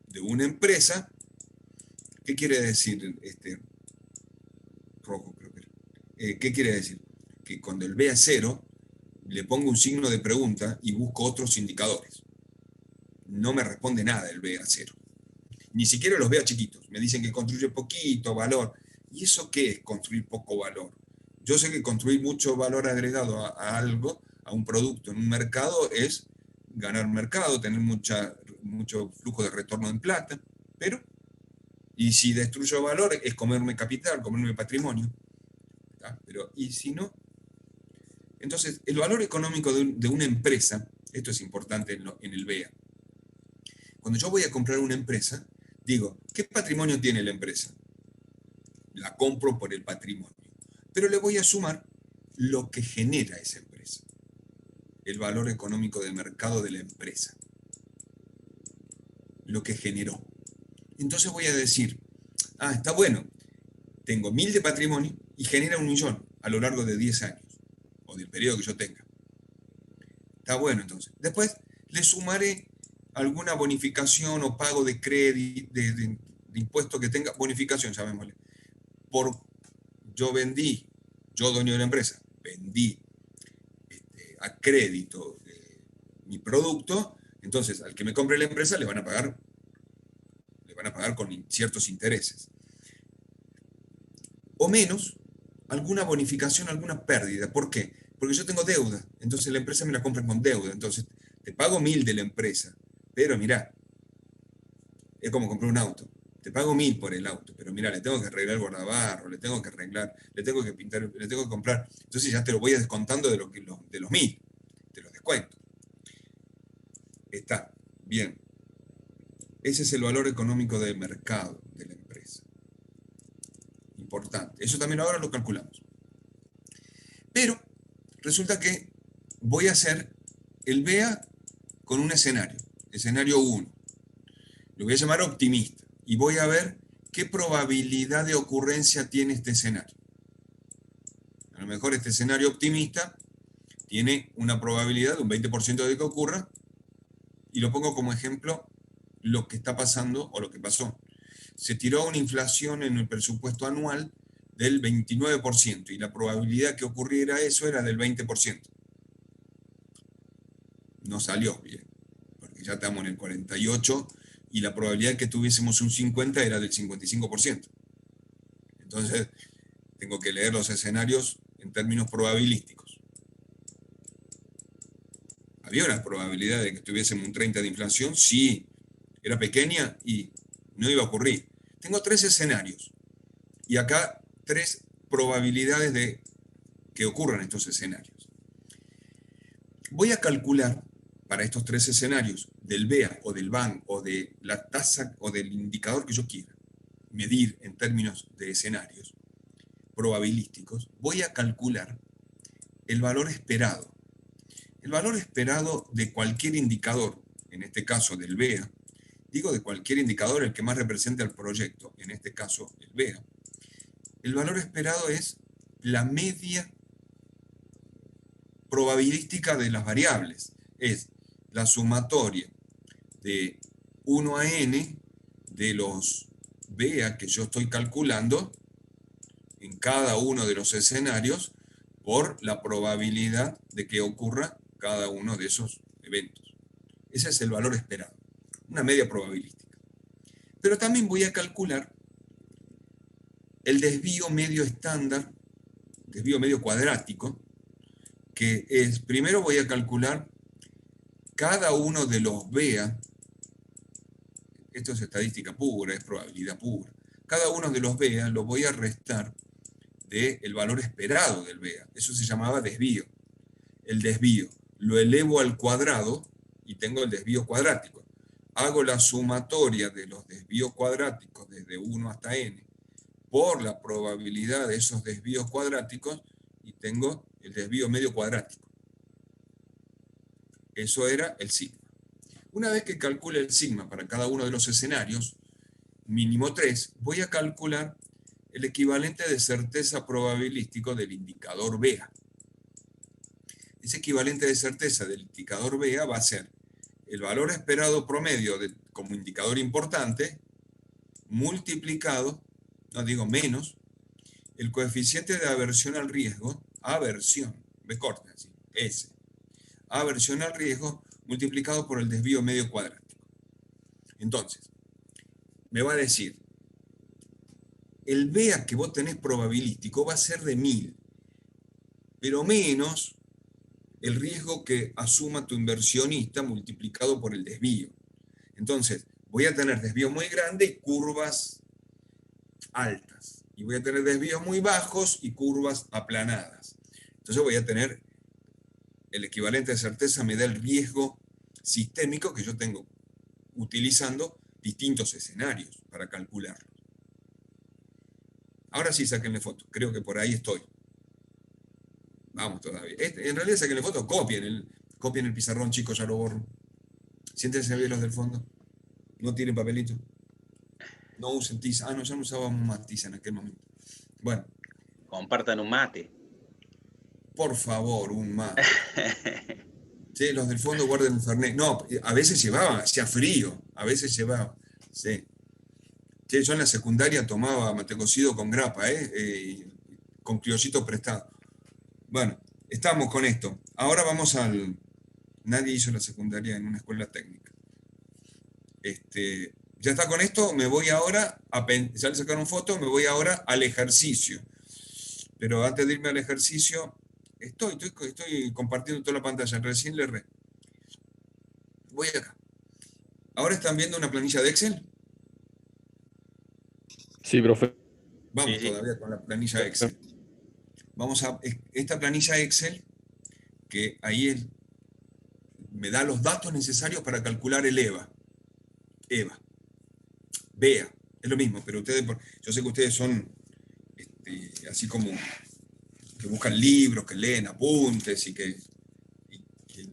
de una empresa, ¿qué quiere decir rojo? Creo que era. ¿Qué quiere decir? Que cuando el BEA 0, le pongo un signo de pregunta y busco otros indicadores. No me responde nada el BEA 0. Ni siquiera los BEA chiquitos. Me dicen que construye poquito valor. ¿Y eso qué es construir poco valor? Yo sé que construir mucho valor agregado a algo, a un producto en un mercado, es ganar mercado, tener mucho flujo de retorno en plata, pero, y si destruyo valor, es comerme capital, comerme patrimonio. ¿Tá? Pero, y si no, entonces el valor económico de una empresa, esto es importante en el BEA. Cuando yo voy a comprar una empresa, digo, ¿qué patrimonio tiene la empresa? La compro por el patrimonio. Pero le voy a sumar lo que genera esa empresa. El valor económico de mercado de la empresa. Lo que generó. Entonces voy a decir, está bueno, tengo 1.000 de patrimonio y genera 1.000.000 a lo largo de 10 años, o del periodo que yo tenga. Está bueno entonces. Después le sumaré alguna bonificación o pago de crédito, de impuesto que tenga, bonificación, llamémosle. Yo vendí, yo dueño de la empresa, vendí a crédito mi producto, entonces al que me compre la empresa le van a pagar con ciertos intereses. O menos, alguna bonificación, alguna pérdida. ¿Por qué? Porque yo tengo deuda, entonces la empresa me la compra con deuda, entonces te pago 1.000 de la empresa, pero mirá, es como comprar un auto. Te pago 1.000 por el auto, pero mira, le tengo que arreglar el guardabarro, le tengo que arreglar, le tengo que pintar, le tengo que comprar. Entonces ya te lo voy descontando de los 1.000, te los descuento. Está bien. Ese es el valor económico de mercado de la empresa. Importante. Eso también ahora lo calculamos. Pero resulta que voy a hacer el BEA con un escenario. Escenario 1. Lo voy a llamar optimista. Y voy a ver qué probabilidad de ocurrencia tiene este escenario. A lo mejor este escenario optimista tiene una probabilidad de un 20% de que ocurra, y lo pongo como ejemplo lo que está pasando o lo que pasó. Se tiró una inflación en el presupuesto anual del 29%, y la probabilidad que ocurriera eso era del 20%. No salió bien, porque ya estamos en el 48%, y la probabilidad que tuviésemos un 50% era del 55%. Entonces, tengo que leer los escenarios en términos probabilísticos. ¿Había una probabilidad de que tuviésemos un 30% de inflación? Sí, era pequeña y no iba a ocurrir. Tengo 3 escenarios, y acá 3 probabilidades de que ocurran estos escenarios. Voy a calcular para estos 3 escenarios, del BEA o del BAN o de la tasa o del indicador que yo quiera medir en términos de escenarios probabilísticos, voy a calcular el valor esperado. El valor esperado de cualquier indicador, en este caso del BEA, digo de cualquier indicador, el que más represente al proyecto, en este caso el BEA, el valor esperado es la media probabilística de las variables, es la sumatoria de 1 a n de los BEA que yo estoy calculando en cada uno de los escenarios por la probabilidad de que ocurra cada uno de esos eventos. Ese es el valor esperado, una media probabilística. Pero también voy a calcular el desvío medio estándar, desvío medio cuadrático, que es, primero voy a calcular cada uno de los BEA, esto es estadística pura, es probabilidad pura, cada uno de los BEA lo voy a restar del valor esperado del BEA. Eso se llamaba desvío. El desvío lo elevo al cuadrado y tengo el desvío cuadrático. Hago la sumatoria de los desvíos cuadráticos desde 1 hasta n por la probabilidad de esos desvíos cuadráticos y tengo el desvío medio cuadrático. Eso era el sigma. Una vez que calcule el sigma para cada uno de los escenarios, mínimo 3, voy a calcular el equivalente de certeza probabilístico del indicador BEA. Ese equivalente de certeza del indicador BEA va a ser el valor esperado promedio como indicador importante, multiplicado, no digo menos, el coeficiente de aversión al riesgo, aversión, B corta, así, S, aversión al riesgo multiplicado por el desvío medio cuadrático. Entonces, me va a decir, el BEA que vos tenés probabilístico va a ser de 1.000, pero menos el riesgo que asuma tu inversionista multiplicado por el desvío. Entonces, voy a tener desvíos muy grandes y curvas altas. Y voy a tener desvíos muy bajos y curvas aplanadas. Entonces voy a tener el equivalente de certeza, me da el riesgo sistémico que yo tengo utilizando distintos escenarios para calcularlo. Ahora sí, sáquenle foto. Creo que por ahí estoy. Vamos todavía. En realidad sáquenle foto, copien el pizarrón, chicos, ya lo borro. Siéntense bien los del fondo. No tienen papelito. No usen tiza. No, ya no usábamos más tiza en aquel momento. Bueno. Compartan un mate. Por favor, un mate. Sí, los del fondo guarden el Fernet. No, a veces llevaba, hacía frío. A veces llevaba. Sí. Sí, yo en la secundaria tomaba mate cocido con grapa, con criollito prestado. Bueno, estamos con esto. Ahora vamos al... Nadie hizo la secundaria en una escuela técnica. Ya está con esto, me voy ahora, ya le sacaron foto, me voy ahora al ejercicio. Pero antes de irme al ejercicio, estoy compartiendo toda la pantalla, recién le erré. Voy acá. ¿Ahora están viendo una planilla de Excel? Sí, profe. Vamos Sí. todavía con la planilla Excel. Vamos a esta planilla Excel, que ahí me da los datos necesarios para calcular el EVA. BEA, es lo mismo, pero yo sé que ustedes son así como que buscan libros, que leen apuntes y que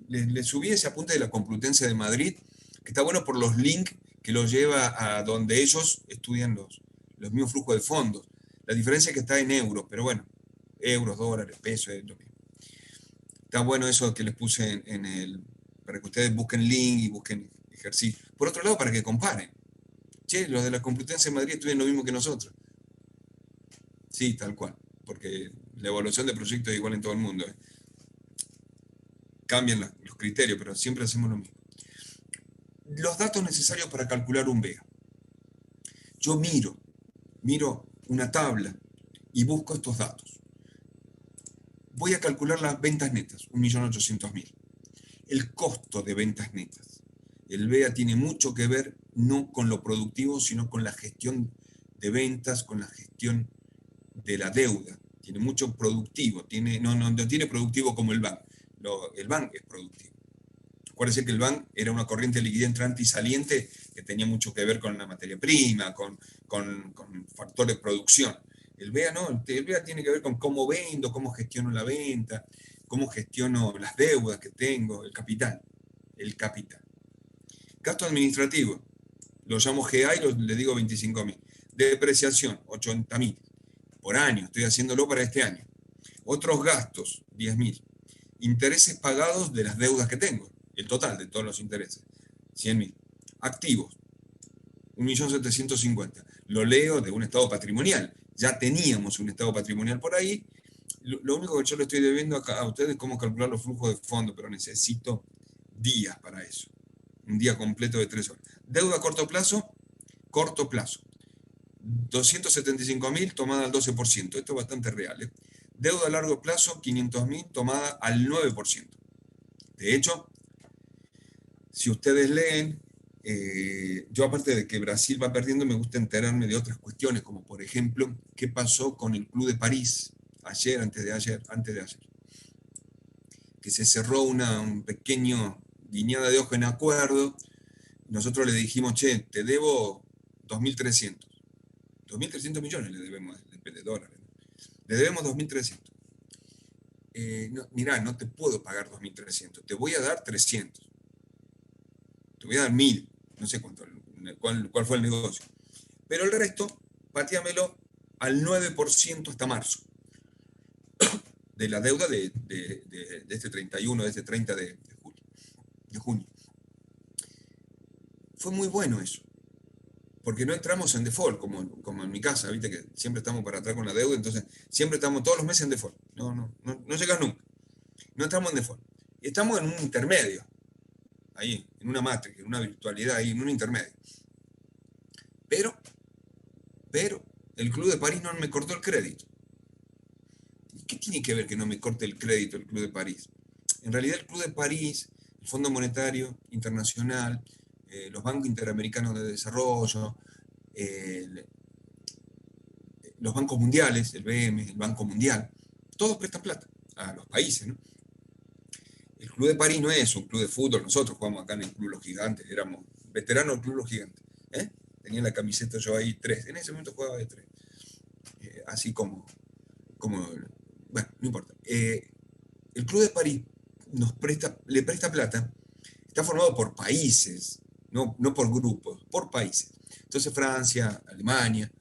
les subí ese apunte de la Complutense de Madrid, que está bueno por los links que los lleva a donde ellos estudian los mismos flujos de fondos. La diferencia es que está en euros, pero bueno, euros, dólares, pesos, es lo mismo. Está bueno eso que les puse para que ustedes busquen link y busquen ejercicio. Por otro lado, para que comparen. Che, los de la Complutense de Madrid estudian lo mismo que nosotros. Sí, tal cual, porque la evaluación de proyectos es igual en todo el mundo. Cambian los criterios, pero siempre hacemos lo mismo. Los datos necesarios para calcular un BEA. Yo miro una tabla y busco estos datos. Voy a calcular las ventas netas, 1.800.000. El costo de ventas netas. El BEA tiene mucho que ver no con lo productivo, sino con la gestión de ventas, con la gestión de la deuda. Tiene mucho productivo, no tiene productivo como el BAN. El BAN es productivo. Acuérdense que el BAN era una corriente de liquidez entrante y saliente que tenía mucho que ver con la materia prima, con factores de producción. El BEA no, el BEA tiene que ver con cómo vendo, cómo gestiono la venta, cómo gestiono las deudas que tengo, el capital. Gasto administrativo, lo llamo GA y le digo 25.000. Depreciación, 80.000 por año, estoy haciéndolo para este año. Otros gastos, 10.000. Intereses pagados de las deudas que tengo, el total de todos los intereses, 100.000. Activos, 1.750.000. Lo leo de un estado patrimonial. Ya teníamos un estado patrimonial por ahí. Lo único que yo le estoy debiendo a ustedes es cómo calcular los flujos de fondos, pero necesito días para eso. Un día completo de 3 horas. Deuda a corto plazo. 275.000 tomada al 12%. Esto es bastante real. Deuda a largo plazo, 500.000 tomada al 9%. De hecho, si ustedes leen, yo aparte de que Brasil va perdiendo, me gusta enterarme de otras cuestiones, como por ejemplo, qué pasó con el Club de París antes de ayer, que se cerró un pequeño guiñada de ojo en acuerdo. Nosotros le dijimos, che, te debo 2.300. 2.300 millones le debemos de dólares. Le debemos 2.300. Mirá, no te puedo pagar 2.300, te voy a dar 300. Te voy a dar 1.000. No sé cuál fue el negocio. Pero el resto, pateamelo al 9% hasta marzo. De la deuda de este 31, de este 30 de junio. Fue muy bueno eso. Porque no entramos en default, como en mi casa, viste que siempre estamos para atrás con la deuda, entonces siempre estamos todos los meses en default. No llegas nunca. No entramos en default. Y estamos en un intermedio, ahí, en una matrix, en una virtualidad, ahí, en un intermedio. Pero, el Club de París no me cortó el crédito. ¿Qué tiene que ver que no me corte el crédito el Club de París? En realidad el Club de París, el Fondo Monetario Internacional, los bancos interamericanos de desarrollo, los bancos mundiales, el BM, el Banco Mundial, todos prestan plata a los países, ¿no? El Club de París no es un club de fútbol, nosotros jugamos acá en el Club Los Gigantes, éramos veteranos del Club Los Gigantes, ¿eh? Tenía la camiseta yo ahí 3, en ese momento jugaba de 3, así como, bueno, no importa. El Club de París le presta plata, está formado por países, no por grupos, por países. Entonces Francia, Alemania,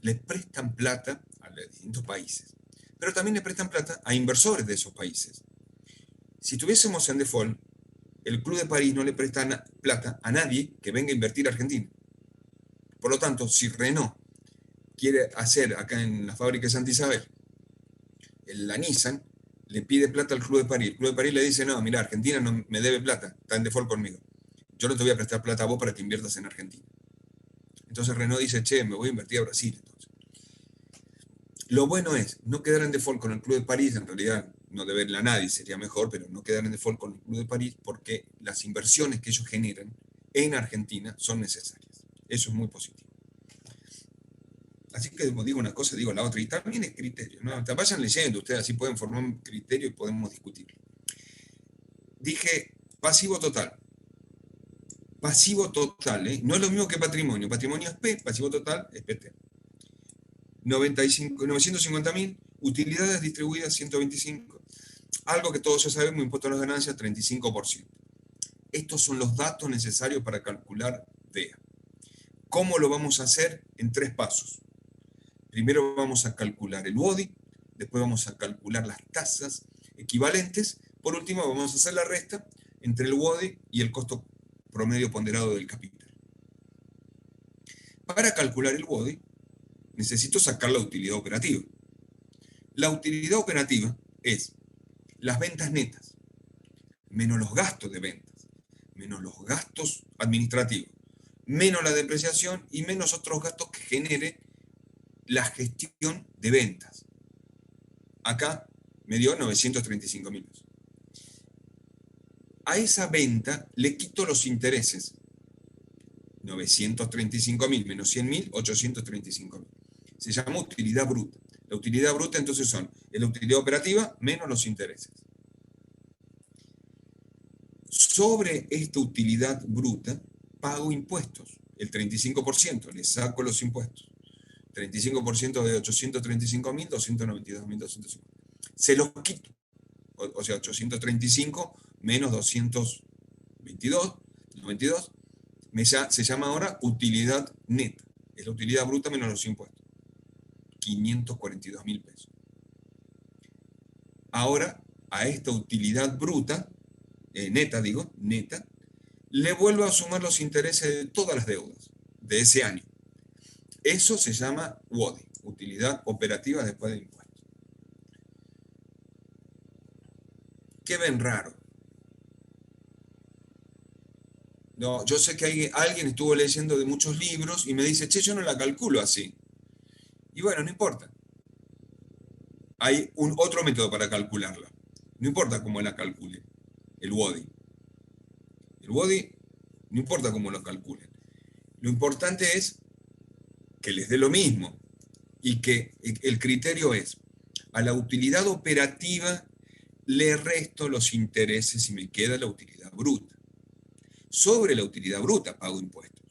le prestan plata a los distintos países, pero también le prestan plata a inversores de esos países. Si estuviésemos en default, el Club de París no le presta plata a nadie que venga a invertir a Argentina. Por lo tanto, si Renault quiere hacer acá en la fábrica de Santa Isabel, la Nissan le pide plata al Club de París. El Club de París le dice, no, mira, Argentina no me debe plata, está en default conmigo. Yo no te voy a prestar plata a vos para que inviertas en Argentina. Entonces Renault dice, che, me voy a invertir a Brasil. Entonces, lo bueno es no quedar en default con el Club de París, en realidad no deberle a nadie, sería mejor, pero no quedar en default con el Club de París porque las inversiones que ellos generan en Argentina son necesarias. Eso es muy positivo. Así que digo una cosa, digo la otra, y también es criterio, ¿no? Vayan leyendo ustedes, así pueden formar un criterio y podemos discutirlo. Dije pasivo total. Pasivo total, ¿eh? No es lo mismo que patrimonio. Patrimonio es P, pasivo total es PT. 950.000, utilidades distribuidas 125. Algo que todos ya sabemos, impuesto a las ganancias 35%. Estos son los datos necesarios para calcular DEA. ¿Cómo lo vamos a hacer? En 3 pasos. Primero vamos a calcular el BODI, después vamos a calcular las tasas equivalentes, por último vamos a hacer la resta entre el BODI y el costo promedio ponderado del capital. Para calcular el BODI, necesito sacar la utilidad operativa. La utilidad operativa es las ventas netas, menos los gastos de ventas, menos los gastos administrativos, menos la depreciación y menos otros gastos que genere la gestión de ventas. Acá me dio 935.000 pesos. A esa venta le quito los intereses. 935.000 menos 100.000, 835.000. Se llama utilidad bruta. La utilidad bruta entonces es la utilidad operativa menos los intereses. Sobre esta utilidad bruta pago impuestos, el 35%, le saco los impuestos. 35% de 835.000, 292.250. Se los quito. O sea, 835 menos 222, 92, se llama ahora utilidad neta. Es la utilidad bruta menos los impuestos. 542.000 pesos. Ahora, a esta utilidad bruta, neta, le vuelvo a sumar los intereses de todas las deudas de ese año. Eso se llama UODI, utilidad operativa después de impuestos. ¿Qué ven raro? No, yo sé que alguien estuvo leyendo de muchos libros y me dice, che, yo no la calculo así. Y bueno, no importa. Hay otro método para calcularla. No importa cómo la calcule, el WODI. El WODI no importa cómo lo calculen. Lo importante es que les dé lo mismo y que el criterio es, a la utilidad operativa le resto los intereses y me queda la utilidad bruta. Sobre la utilidad bruta pago impuestos.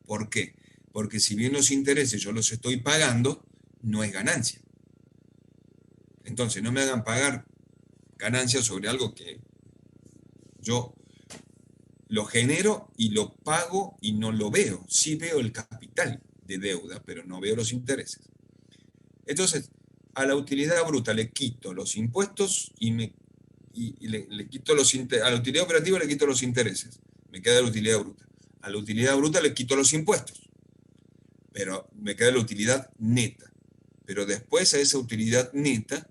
¿Por qué? Porque si bien los intereses yo los estoy pagando, no es ganancia. Entonces no me hagan pagar ganancias sobre algo que yo lo genero y lo pago y no lo veo. Sí veo el capital de deuda, pero no veo los intereses. Entonces, a la utilidad bruta le quito los impuestos y le quito a la utilidad operativa le quito los intereses. Me queda la utilidad bruta. A la utilidad bruta le quito los impuestos. Pero me queda la utilidad neta. Pero después a esa utilidad neta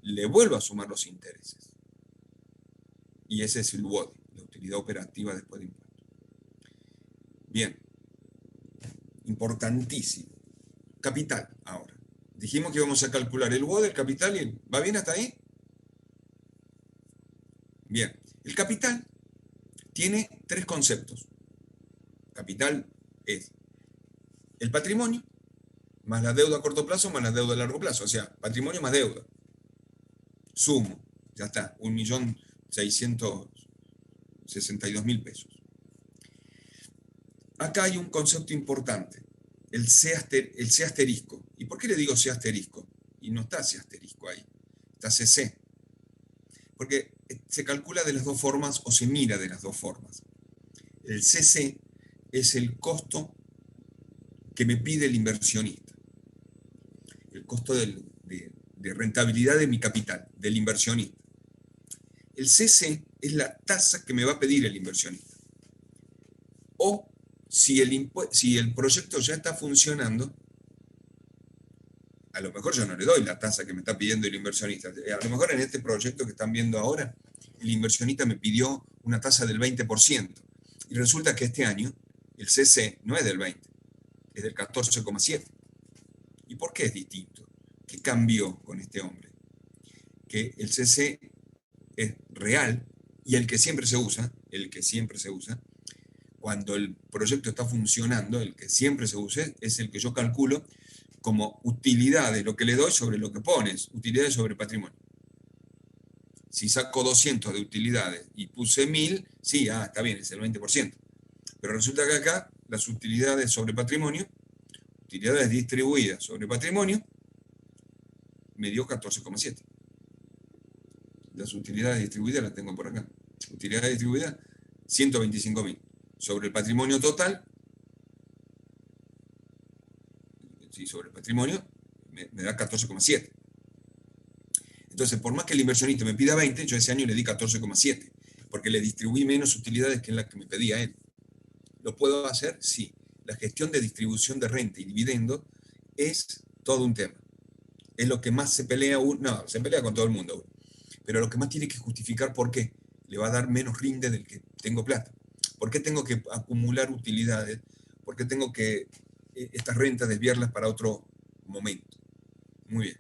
le vuelvo a sumar los intereses. Y ese es el WODI, la utilidad operativa después de impuestos. Bien. Importantísimo. Capital, ahora. Dijimos que íbamos a calcular el WODI, el capital, y ¿va bien hasta ahí? Bien. El capital tiene 3 conceptos. capital es el patrimonio más la deuda a corto plazo más la deuda a largo plazo. O sea, patrimonio más deuda. Sumo, ya está, 1.662.000 pesos. Acá hay un concepto importante, el C asterisco. ¿Y por qué le digo C asterisco? Y no está C asterisco ahí, está CC. Porque se calcula de las dos formas o se mira de las dos formas. El CC es el costo que me pide el inversionista. El costo de rentabilidad de mi capital, del inversionista. El CC es la tasa que me va a pedir el inversionista. O si el proyecto ya está funcionando, a lo mejor yo no le doy la tasa que me está pidiendo el inversionista. A lo mejor en este proyecto que están viendo ahora, el inversionista me pidió una tasa del 20%. Y resulta que este año el CC no es del 20%, es del 14,7%. ¿Y por qué es distinto? ¿Qué cambió con este hombre? Que el CC es real y el que siempre se usa, cuando el proyecto está funcionando, el que siempre se usa es el que yo calculo como utilidades, lo que le doy sobre lo que pones, utilidades sobre patrimonio. Si saco 200 de utilidades y puse 1.000, sí, está bien, es el 20%. Pero resulta que acá las utilidades sobre patrimonio, utilidades distribuidas sobre patrimonio, me dio 14,7. Las utilidades distribuidas las tengo por acá. Utilidades distribuidas, 125.000. Sobre el patrimonio total, sí, sobre el patrimonio, me da 14,7. Entonces, por más que el inversionista me pida 20, yo ese año le di 14,7, porque le distribuí menos utilidades que en las que me pedía él. ¿Lo puedo hacer? Sí. La gestión de distribución de renta y dividendo es todo un tema. Es lo que más se pelea no, se pelea con todo el mundo, pero lo que más tiene que justificar por qué le va a dar menos rinde del que tengo plata. ¿Por qué tengo que acumular utilidades? ¿Por qué tengo que estas rentas desviarlas para otro momento? Muy bien.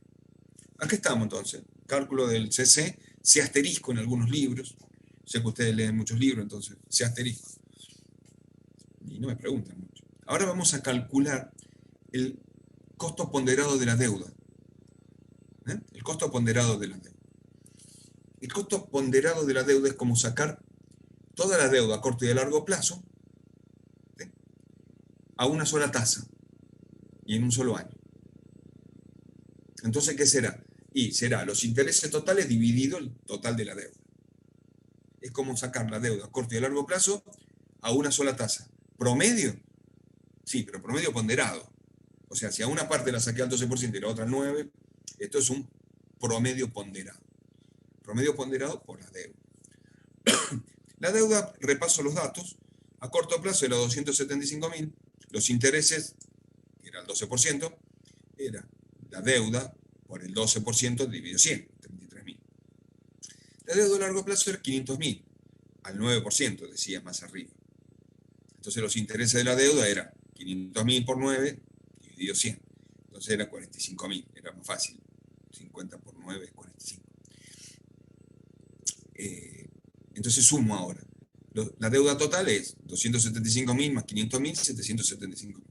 Acá estamos entonces. Cálculo del CC, C asterisco en algunos libros. Sé que ustedes leen muchos libros, entonces C asterisco. Y no me preguntan mucho. Ahora vamos a calcular el costo ponderado de la deuda. El costo ponderado de la deuda. El costo ponderado de la deuda es como sacar toda la deuda a corto y a largo plazo, ¿sí?, a una sola tasa y en un solo año. Entonces, ¿qué será? Y será los intereses totales dividido el total de la deuda. Es como sacar la deuda a corto y a largo plazo a una sola tasa. ¿Promedio? Sí, pero promedio ponderado. O sea, si a una parte la saqué al 12% y la otra al 9%, esto es un promedio ponderado. Promedio ponderado por la deuda. La deuda, repaso los datos, a corto plazo era 275.000, los intereses, que era el 12%, era la deuda por el 12% dividido 100, 33.000. La deuda a largo plazo era 500.000, al 9%, decía más arriba. Entonces los intereses de la deuda eran 500.000 por 9 dividido 100. Entonces era 45.000, era más fácil. 50 por 9 es 45. Entonces sumo ahora. La deuda total es 275.000 más 500.000, 775.000.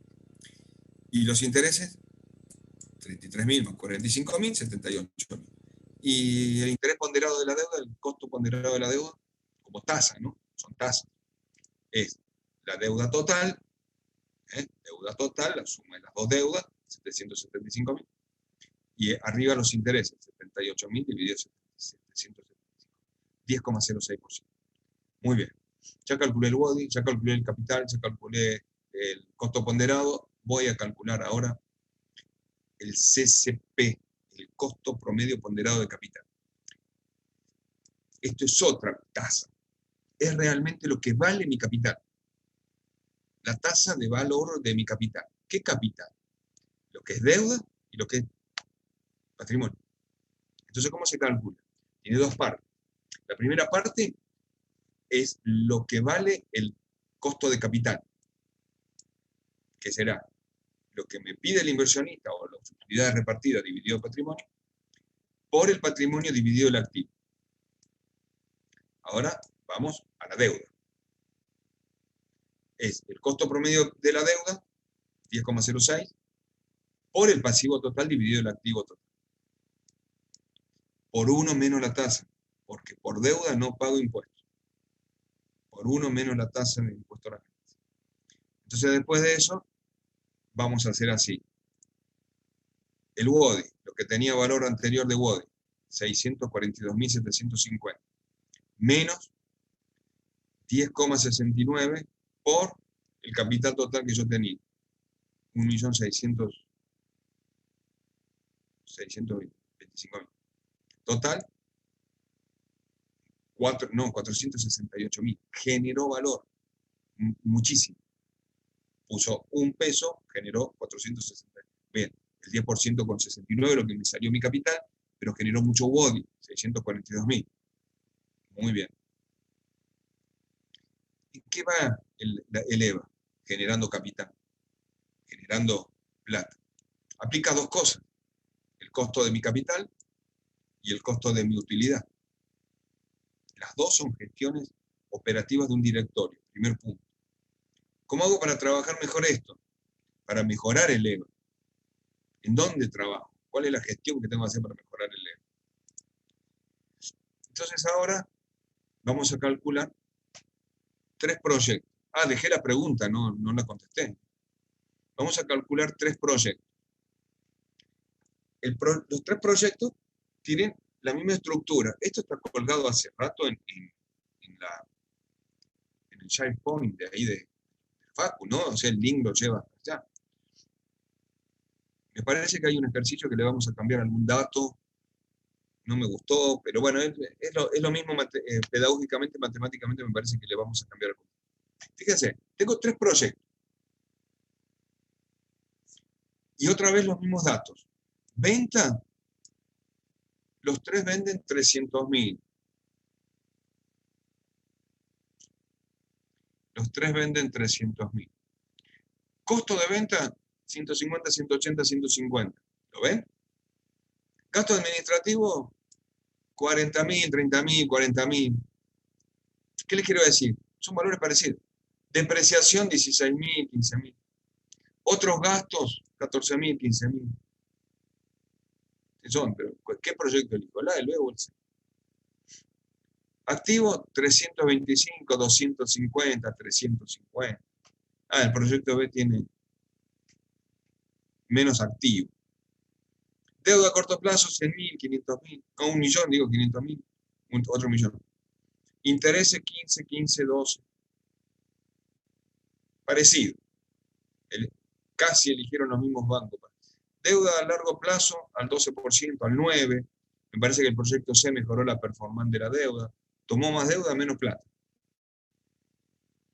Y los intereses, 33.000 más 45.000, 78.000. Y el interés ponderado de la deuda, el costo ponderado de la deuda, como tasa, ¿no? Son tasas. Es la deuda total, la suma de las dos deudas, 775.000. Y arriba los intereses, 78.000 dividido 775. 10,06%. Muy bien. Ya calculé el body, ya calculé el capital, ya calculé el costo ponderado. Voy a calcular ahora el CCP, el costo promedio ponderado de capital. Esto es otra tasa. Es realmente lo que vale mi capital. La tasa de valor de mi capital. ¿Qué capital? Lo que es deuda y lo que es patrimonio. Entonces, ¿cómo se calcula? Tiene dos partes. La primera parte es lo que vale el costo de capital, que será lo que me pide el inversionista o las utilidades repartidas dividido el patrimonio, por el patrimonio dividido el activo. Ahora vamos a la deuda. es el costo promedio de la deuda, 10,06, por el pasivo total dividido el activo total. Por 1 menos la tasa, porque por deuda no pago impuestos. Por 1 menos la tasa de impuesto a la ganancia. Entonces, después de eso, vamos a hacer así. El WODI, lo que tenía valor anterior de WODI, 642.750, menos 10,69 por el capital total que yo tenía, 1.625.000. Total, 468.000. Generó valor, muchísimo. Puso un peso, generó 460. Bien, el 10% con 69, lo que me salió mi capital, pero generó mucho WODI, 642.000. Muy bien. ¿En qué va el EVA? Generando capital, generando plata. Aplica dos cosas, el costo de mi capital y el costo de mi utilidad. Las dos son gestiones operativas de un directorio, primer punto. ¿Cómo hago para trabajar mejor esto? Para mejorar el EVA. ¿En dónde trabajo? ¿Cuál es la gestión que tengo que hacer para mejorar el EVA? Entonces ahora vamos a calcular 3 proyectos. Dejé la pregunta, no la contesté. Vamos a calcular 3 proyectos. Los 3 proyectos tienen la misma estructura. Esto está colgado hace rato en el SharePoint de ahí de Facu, ¿no? O sea, el link lo lleva hasta allá. Me parece que hay un ejercicio que le vamos a cambiar algún dato. No me gustó, pero bueno, es lo mismo pedagógicamente, matemáticamente me parece que le vamos a cambiar algo. Fíjense, tengo 3 proyectos. Y otra vez los mismos datos. Venta, los 3 venden 300.000. Los 3 venden 300.000. Costo de venta, 150, 180, 150. ¿Lo ven? Gasto administrativo, 40.000, 30.000, 40.000. ¿Qué les quiero decir? Son valores parecidos. Depreciación, 16.000, 15.000. Otros gastos, 14.000, 15.000. Son, pero ¿qué proyecto elijo? El B o el C. Activo, 325, 250, 350. El proyecto B tiene menos activo. Deuda a corto plazo, 100.000, 500.000. No, 1.000.000, digo 500.000. Otro millón. Intereses, 15, 15, 12. Parecido. Casi eligieron los mismos bancos. Deuda a largo plazo, al 12%, al 9%. Me parece que el proyecto C mejoró la performance de la deuda. Tomó más deuda, menos plata.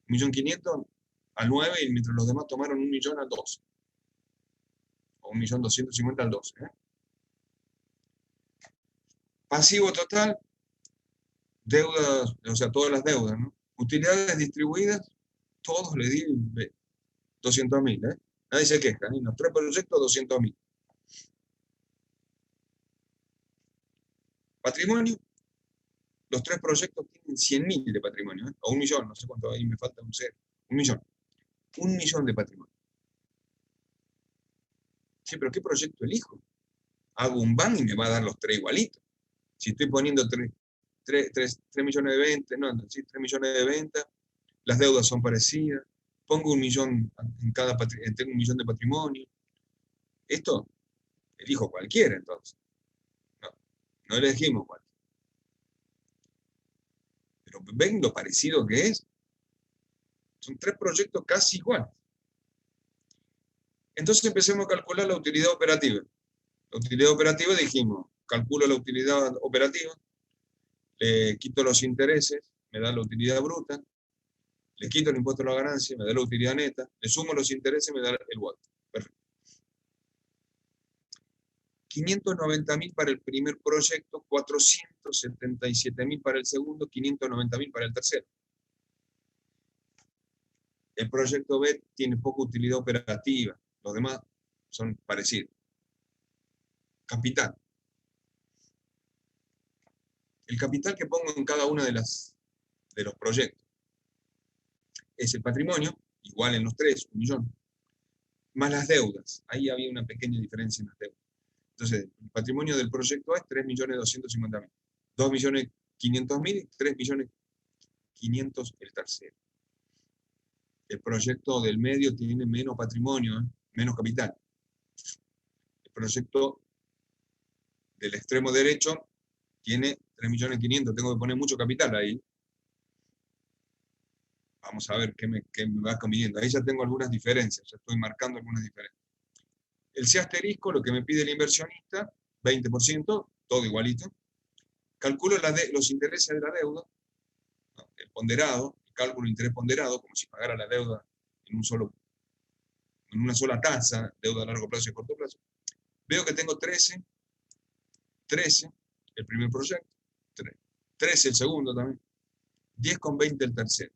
1.500.000 al 9 y mientras los demás tomaron 1.000.000 al 12. O 1.250.000 al 12. Pasivo total, deudas, o sea, todas las deudas, ¿no? Utilidades distribuidas, todos le di 200.000, Nadie se queja, En los 3 proyectos, 200.000. Patrimonio, los 3 proyectos tienen 100.000 de patrimonio, o 1.000.000, no sé cuánto, ahí me falta un 0. 1.000.000. 1.000.000 de patrimonio. Sí, pero ¿qué proyecto elijo? Hago un ban y me va a dar los 3 igualitos. Si estoy poniendo 3 millones de ventas, no, sí, 3 millones de ventas, las deudas son parecidas, pongo 1.000.000 en cada tengo 1.000.000 de patrimonio. Esto elijo cualquiera, entonces. No elegimos cualquiera. Pero ven lo parecido que es. Son 3 proyectos casi iguales. Entonces empecemos a calcular la utilidad operativa. La utilidad operativa dijimos, calculo la utilidad operativa, le quito los intereses, me da la utilidad bruta, le quito el impuesto a la ganancia, me da la utilidad neta, le sumo los intereses, me da el WOT. Perfecto. 590.000 para el primer proyecto, 477.000 para el segundo, 590.000 para el tercero. El proyecto B tiene poca utilidad operativa, los demás son parecidos. Capital. El capital que pongo en cada uno de los proyectos es el patrimonio igual en los tres, 1 millón, más las deudas. Ahí había una pequeña diferencia en las deudas. Entonces, el patrimonio del proyecto A es 3.250.000. 2.500.000 y 3.500.000 el tercero. El proyecto del medio tiene menos patrimonio, menos capital. El proyecto del extremo derecho tiene 3.500.000. Tengo que poner mucho capital ahí. Vamos a ver qué me va conviniendo. Ahí ya tengo algunas diferencias, ya estoy marcando algunas diferencias. El C asterisco, lo que me pide el inversionista, 20%, todo igualito. Calculo los intereses de la deuda, ¿no? El ponderado, el cálculo de interés ponderado, como si pagara la deuda en una sola tasa, deuda a largo plazo y a corto plazo. Veo que tengo 13, el primer proyecto, 13 el segundo también, 10,20 el tercero.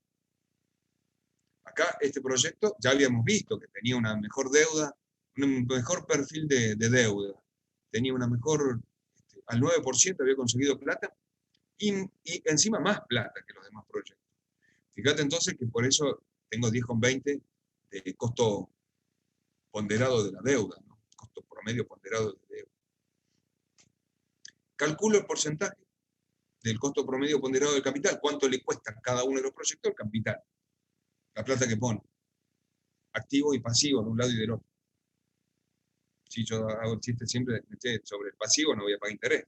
Acá este proyecto ya habíamos visto que tenía una mejor deuda, un mejor perfil de deuda, tenía una mejor, al 9% había conseguido plata y encima más plata que los demás proyectos. Fíjate entonces que por eso tengo 10,20 de costo ponderado de la deuda, ¿no? Costo promedio ponderado de deuda. Calculo el porcentaje del costo promedio ponderado del capital, cuánto le cuesta a cada uno de los proyectos el capital, la plata que pone, activo y pasivo de un lado y del otro. Si yo hago el chiste siempre sobre el pasivo, no voy a pagar interés,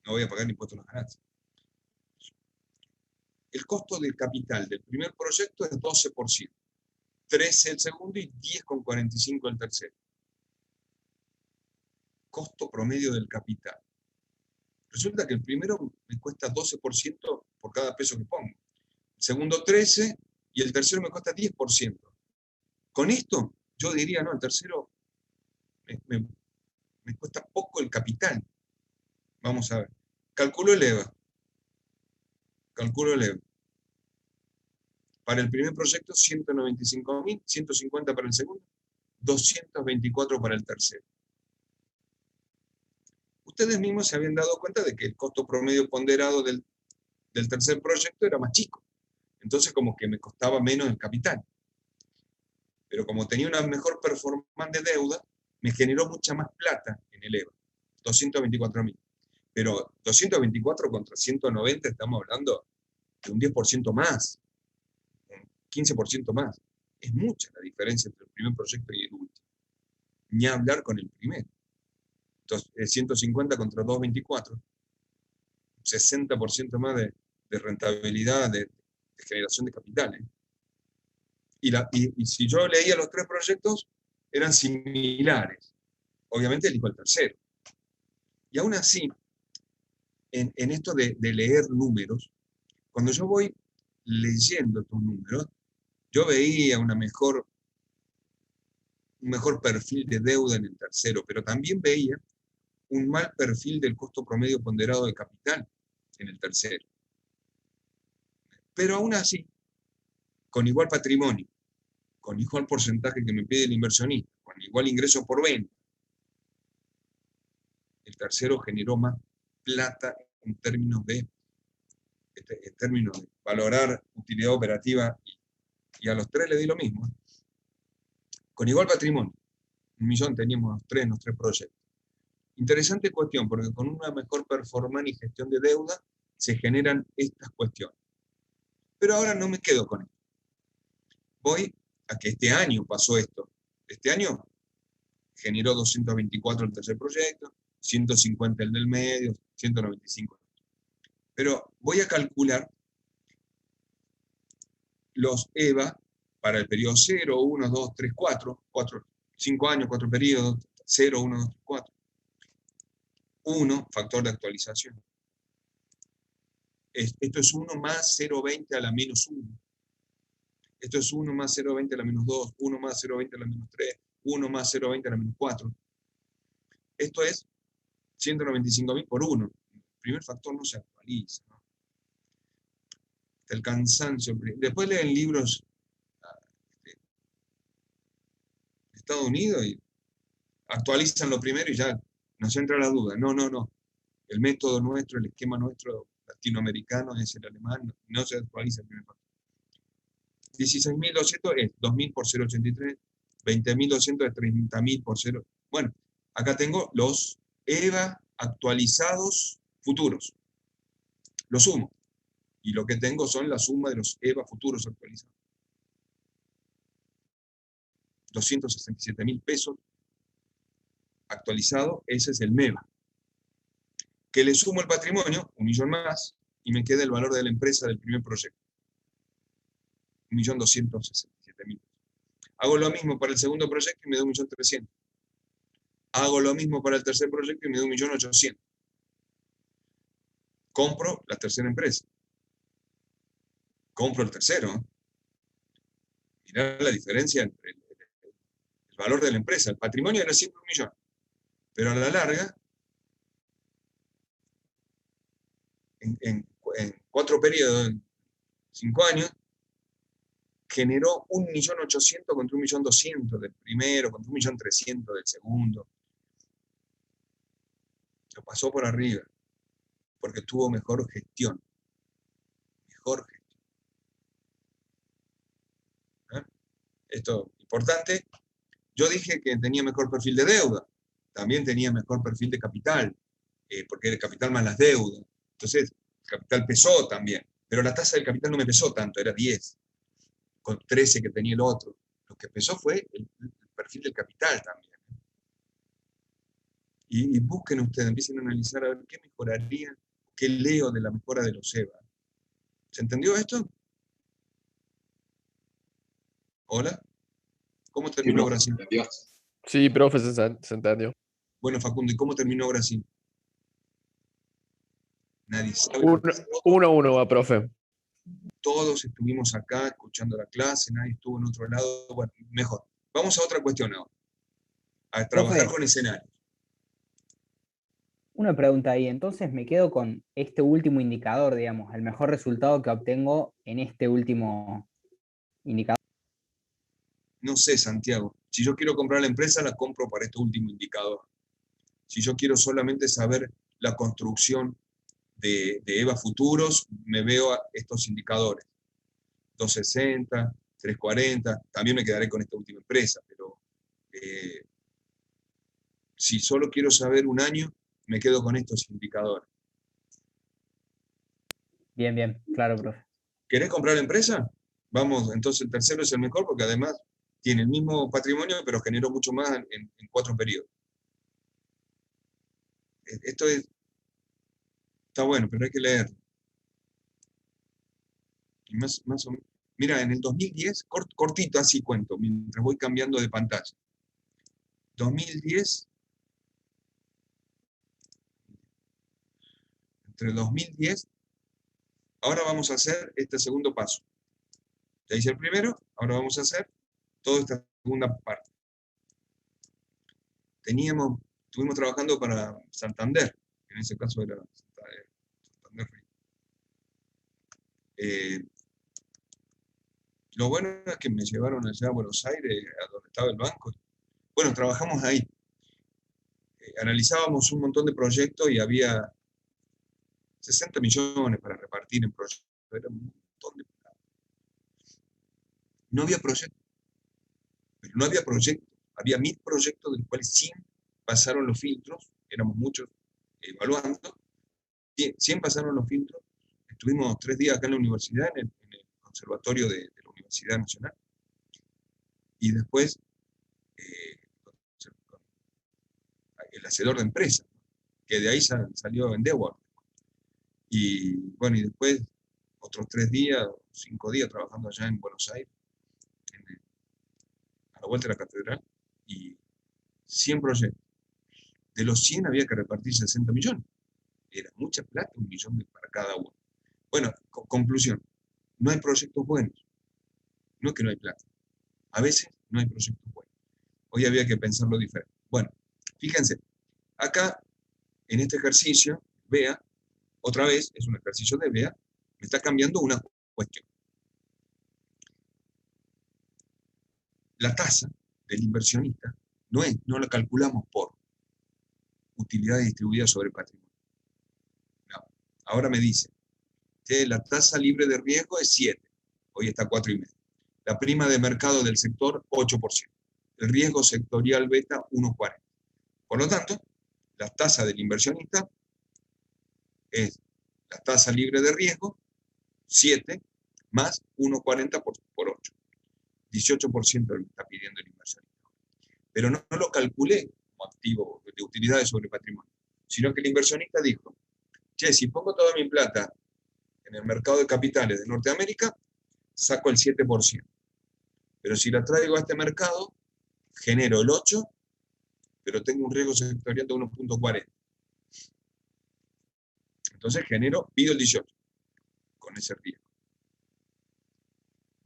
no voy a pagar impuestos a las ganancias. El costo del capital del primer proyecto es 12%, 13 el segundo y 10,45 el tercero. Costo promedio del capital. Resulta que el primero me cuesta 12% por cada peso que pongo. El segundo 13% y el tercero me cuesta 10%. Con esto yo diría, no, el tercero me cuesta poco el capital. Vamos a ver. Calculo el EVA. Para el primer proyecto, 195.000, 150 para el segundo, 224 para el tercero. Ustedes mismos se habían dado cuenta de que el costo promedio ponderado del tercer proyecto era más chico. Entonces como que me costaba menos el capital. Pero como tenía una mejor performance de deuda, me generó mucha más plata en el EVA, 224.000. Pero 224 contra 190 estamos hablando de un 10% más, un 15% más. Es mucha la diferencia entre el primer proyecto y el último. Ni hablar con el primero. Entonces, 150 contra 224, 60% más de rentabilidad, de generación de capital. Y si yo leía los tres proyectos, eran similares. Obviamente elijo el tercero. Y aún así, en esto de leer números, cuando yo voy leyendo estos números, yo veía un mejor perfil de deuda en el tercero, pero también veía un mal perfil del costo promedio ponderado de capital en el tercero. Pero aún así, con igual patrimonio, con igual porcentaje que me pide el inversionista, con igual ingreso por venta, el tercero generó más plata en términos de valorar utilidad operativa, y a los tres le di lo mismo. Con igual patrimonio, 1 millón teníamos en los tres proyectos. Interesante cuestión, porque con una mejor performance y gestión de deuda se generan estas cuestiones. Pero ahora no me quedo con esto. Voy a que este año pasó esto. Este año generó 224 el tercer proyecto, 150 el del medio, 195. Pero voy a calcular los EVA para el periodo 0, 1, 2, 3, 4, 5 años, 4 periodos, 0, 1, 2, 3, 4. 1, factor de actualización. Esto es 1 más 0,20 a la menos 1. Esto es 1 más 0,20 a la menos 2, 1 más 0,20 a la menos 3, 1 más 0,20 a la menos 4. Esto es 195.000 por 1. El primer factor no se actualiza, ¿no? El cansancio. Después leen libros de Estados Unidos y actualizan lo primero y ya nos entra la duda. No. El método nuestro, el esquema nuestro latinoamericano es el alemán, no se actualiza el primer factor. 16.200 es 2.000 por 0,83, 20.200 es 30.000 por 0. Bueno, acá tengo los EVA actualizados futuros. Lo sumo. Y lo que tengo son la suma de los EVA futuros actualizados. 267.000 pesos actualizado, ese es el MEVA. Que le sumo el patrimonio, 1 millón más, y me queda el valor de la empresa del primer proyecto. 1.267.000. Hago lo mismo para el segundo proyecto y me da 1.300.000. Hago lo mismo para el tercer proyecto y me da 1.800.000. Compro la tercera empresa. Compro el tercero. Mirá la diferencia entre el valor de la empresa. El patrimonio era siempre 1 millón. Pero a la larga, en 4 periodos, en 5 años, generó 1.800.000 contra 1.200.000 del primero, contra 1.300.000 del segundo. Lo pasó por arriba, porque tuvo mejor gestión. Mejor gestión. Esto es importante. Yo dije que tenía mejor perfil de deuda, también tenía mejor perfil de capital, porque era el capital más las deudas. Entonces, el capital pesó también, pero la tasa del capital no me pesó tanto, era 10, con 13 que tenía el otro. Lo que pesó fue el perfil del capital también. Y busquen ustedes, empiecen a analizar a ver qué mejoraría, qué leo de la mejora de los EVA. ¿Se entendió esto? ¿Hola? ¿Cómo terminó Brasil? Sí, profe, se entendió. Bueno, Facundo, ¿y cómo terminó Brasil? Nadie sabe. 1-1 va, profe. Todos estuvimos acá escuchando la clase, nadie estuvo en otro lado. Bueno, mejor. Vamos a otra cuestión ahora. A trabajar Profe, con escenarios. una pregunta ahí. Entonces me quedo con este último indicador, digamos, el mejor resultado que obtengo en este último indicador. No sé, Santiago. Si yo quiero comprar la empresa, la compro para este último indicador. Si yo quiero solamente saber la construcción de EVA futuros, me veo a estos indicadores. 260, 340, también me quedaré con esta última empresa, pero si solo quiero saber un año, me quedo con estos indicadores. Bien, bien, claro, profe. ¿Querés comprar la empresa? Vamos, entonces el tercero es el mejor porque además tiene el mismo patrimonio, pero generó mucho más en 4 periodos. Esto está bueno, pero hay que leerlo. Y más o menos. Mira, en el 2010, cortito así cuento, mientras voy cambiando de pantalla. 2010, entre 2010, ahora vamos a hacer este segundo paso. Ya hice el primero, ahora vamos a hacer toda esta segunda parte. Estuvimos trabajando para Santander, en ese caso era Santander. Lo bueno es que me llevaron allá a Buenos Aires, a donde estaba el banco. Bueno, trabajamos ahí. Analizábamos un montón de proyectos y había 60 millones para repartir en proyectos. Era un montón de plata. No había proyectos. Pero no había proyectos. Había 1.000 proyectos, de los cuales 100 pasaron los filtros. Éramos muchos evaluando. 100 pasaron los filtros. Estuvimos 3 días acá en la universidad, en el conservatorio de la Universidad Nacional. Y después, el hacedor de empresas, que de ahí salió Endeavor. Y bueno, y después otros 3 días, 5 días trabajando allá en Buenos Aires, a la vuelta de la catedral, y 100 proyectos. De los 100 había que repartir 60 millones. Era mucha plata, 1 millón para cada uno. Bueno, conclusión, no hay proyectos buenos. No es que no hay plata. A veces no hay proyectos buenos. Hoy había que pensarlo diferente. Bueno, fíjense, acá, en este ejercicio, vea, otra vez, es un ejercicio de vea, me está cambiando una cuestión. La tasa del inversionista no la calculamos por utilidades distribuidas sobre patrimonio. No. Ahora me dice que la tasa libre de riesgo es 7, hoy está 4,5. La prima de mercado del sector, 8%. El riesgo sectorial beta, 1,40. Por lo tanto, la tasa del inversionista es la tasa libre de riesgo, 7, más 1,40 por 8. 18% me está pidiendo el inversionista. Pero no lo calculé como activo de utilidades sobre patrimonio, sino que el inversionista dijo, che, si pongo toda mi plata en el mercado de capitales de Norteamérica, saco el 7%. Pero si la traigo a este mercado, genero el 8%, pero tengo un riesgo sectorial de 1,40. Entonces pido el 18% con ese riesgo.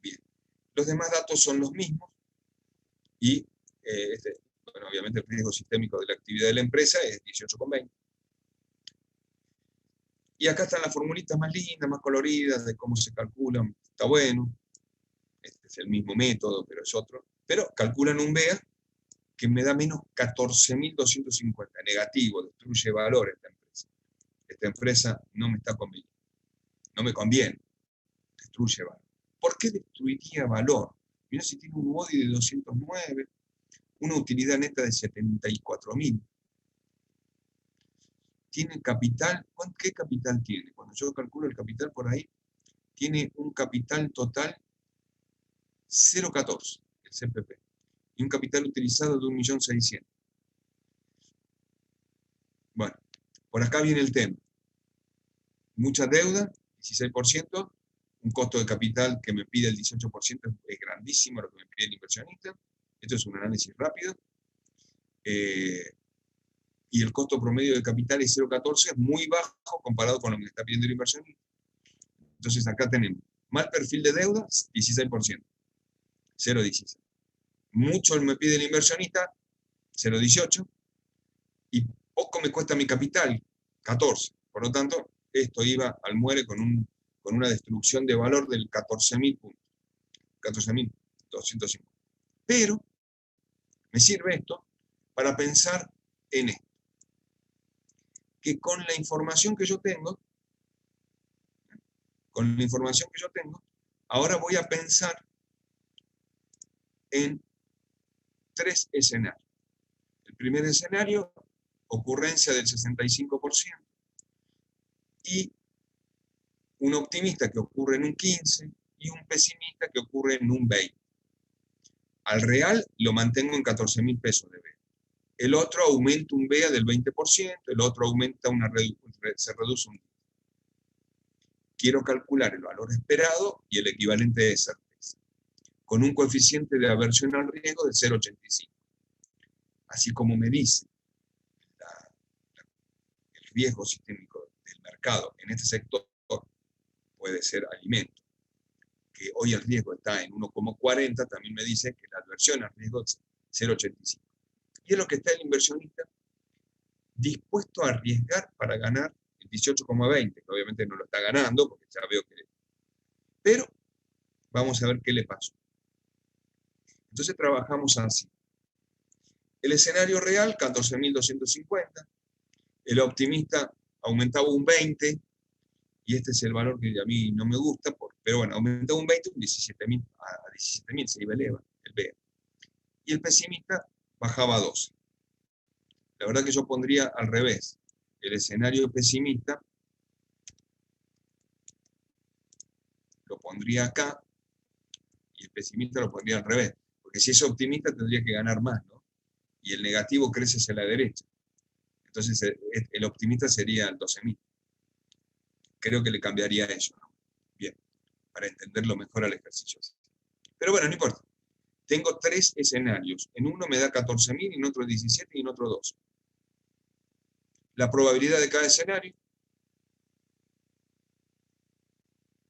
Bien. Los demás datos son los mismos y bueno, obviamente el riesgo sistémico de la actividad de la empresa es 18,20. Y acá están las formulitas más lindas, más coloridas, de cómo se calculan. Está bueno. Este es el mismo método, pero es otro. Pero calculan un BEA que me da menos 14.250. Negativo, destruye valor esta empresa. Esta empresa no me está conveniendo. No me conviene. Destruye valor. ¿Por qué destruiría valor? Mirá si tiene un body de 209, una utilidad neta de 74.000. Tiene capital, ¿qué capital tiene? Cuando yo calculo el capital por ahí, tiene un capital total 0,14, el CPP, y un capital utilizado de 1.600.000. Bueno, por acá viene el tema. Mucha deuda, 16%, un costo de capital que me pide el 18%, es grandísimo lo que me pide el inversionista. Esto es un análisis rápido. Y el costo promedio de capital es 0,14, es muy bajo comparado con lo que me está pidiendo el inversionista. Entonces acá tenemos mal perfil de deuda, 16%, 0,16. Mucho me pide el inversionista, 0,18. Y poco me cuesta mi capital, 14. Por lo tanto, esto iba al muere con una destrucción de valor del 14.000 puntos. 14.250. Pero me sirve esto para pensar en esto. Que con la información que yo tengo, ahora voy a pensar en 3 escenarios. El primer escenario, ocurrencia del 65%, y un optimista que ocurre en un 15%, y un pesimista que ocurre en un 20%. Al real lo mantengo en 14.000 pesos de BEA. El otro aumenta un BEA del 20%, el otro aumenta se reduce un 10%. Quiero calcular el valor esperado y el equivalente de certeza, con un coeficiente de aversión al riesgo de 0,85. Así como me dice el riesgo sistémico del mercado en este sector, puede ser alimento, que hoy el riesgo está en 1,40, también me dice que la aversión al riesgo es 0,85. Y es lo que está el inversionista dispuesto a arriesgar para ganar el 18,20, que obviamente no lo está ganando, porque ya veo que... Pero vamos a ver qué le pasó. Entonces trabajamos así. El escenario real, 14.250. El optimista aumentaba un 20, y este es el valor que a mí no me gusta, pero bueno, aumentaba un 20, 17.000 a 17.000 se iba eleva el BEA. Y el pesimista bajaba a 12. La verdad que yo pondría al revés. El escenario pesimista lo pondría acá y el pesimista lo pondría al revés. Porque si es optimista tendría que ganar más, ¿no? Y el negativo crece hacia la derecha. Entonces el optimista sería el 12.000. Creo que le cambiaría eso, ¿no? Bien, para entenderlo mejor al ejercicio. Pero bueno, no importa. Tengo 3 escenarios. En uno me da 14.000, en otro 17 y en otro 12. La probabilidad de cada escenario.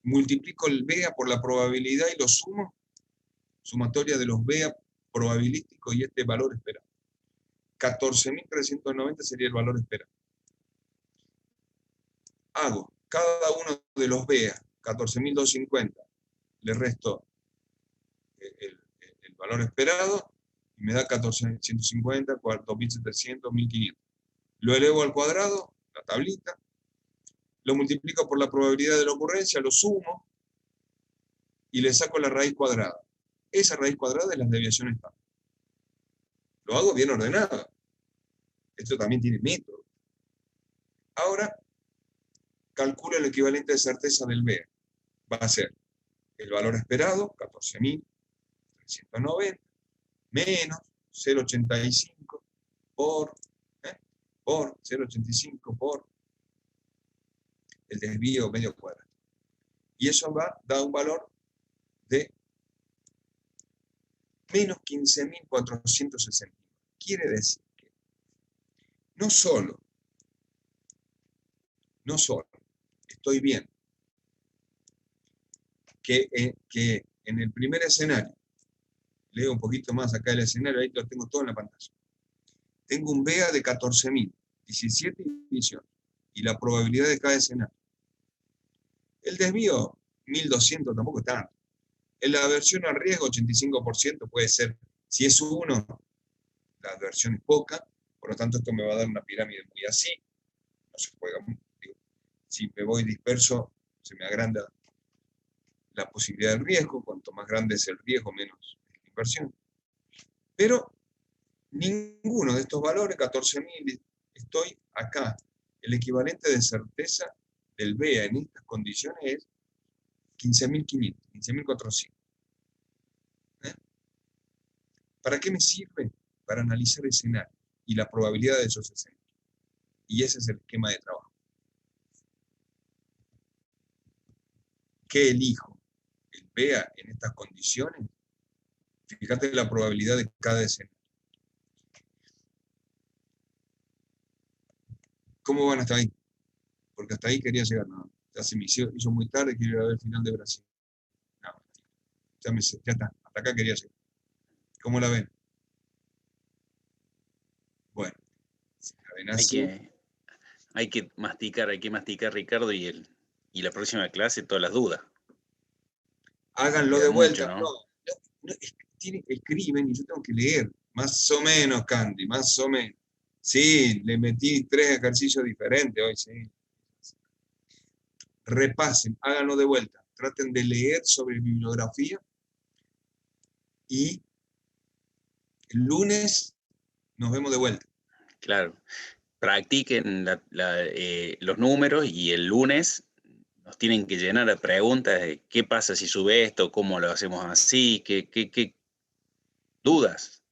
Multiplico el BEA por la probabilidad y lo sumo. Sumatoria de los BEA probabilísticos y este valor esperado. 14.390 sería el valor esperado. Hago cada uno de los BEA, 14.250, le resto el valor esperado y me da 14.150, 2.700, 1.500. Lo elevo al cuadrado, la tablita, lo multiplico por la probabilidad de la ocurrencia, lo sumo y le saco la raíz cuadrada. esa raíz cuadrada es la desviación estándar. Lo hago bien ordenado. Esto también tiene método. Ahora, calculo el equivalente de certeza del BEA. Va a ser el valor esperado, 14.390, menos 0,85 por 0,85 por el desvío medio cuadrado. Y eso da un valor de menos 15.460. Quiere decir que no solo estoy bien que en el primer escenario, leo un poquito más acá el escenario, ahí lo tengo todo en la pantalla, tengo un BEA de 14.000, 17 divisiones, y la probabilidad de cada escenario. El desvío, 1.200, tampoco es tanto. En la aversión al riesgo, 85% puede ser, si es 1, la aversión es poca, por lo tanto esto me va a dar una pirámide muy así, no se juega mucho. Si me voy disperso, se me agranda la posibilidad del riesgo, cuanto más grande es el riesgo, menos es la inversión. Pero ninguno de estos valores, 14.000, estoy acá. El equivalente de certeza del BEA en estas condiciones es 15.500, 15.400. ¿Para qué me sirve? Para analizar escenarios y la probabilidad de esos escenarios. Y ese es el esquema de trabajo. ¿Qué elijo? El BEA en estas condiciones. Fíjate la probabilidad de cada escenario. ¿Cómo van hasta ahí? Porque hasta ahí quería llegar. No, ya se me hizo muy tarde, quiero ir a ver el final de Brasil. No, ya está. Hasta acá quería llegar. ¿Cómo la ven? Bueno, si la ven así. Hay que masticar, Ricardo, y la próxima clase todas las dudas. Háganlo Queda de vuelta. mucho, ¿no? Escriben y yo tengo que leer. Más o menos, Candy, más o menos. Sí, le metí 3 ejercicios diferentes hoy, sí. Repasen, háganlo de vuelta. Traten de leer sobre bibliografía. Y el lunes nos vemos de vuelta. Claro. Practiquen los números y el lunes nos tienen que llenar de preguntas de qué pasa si sube esto, cómo lo hacemos así, qué dudas.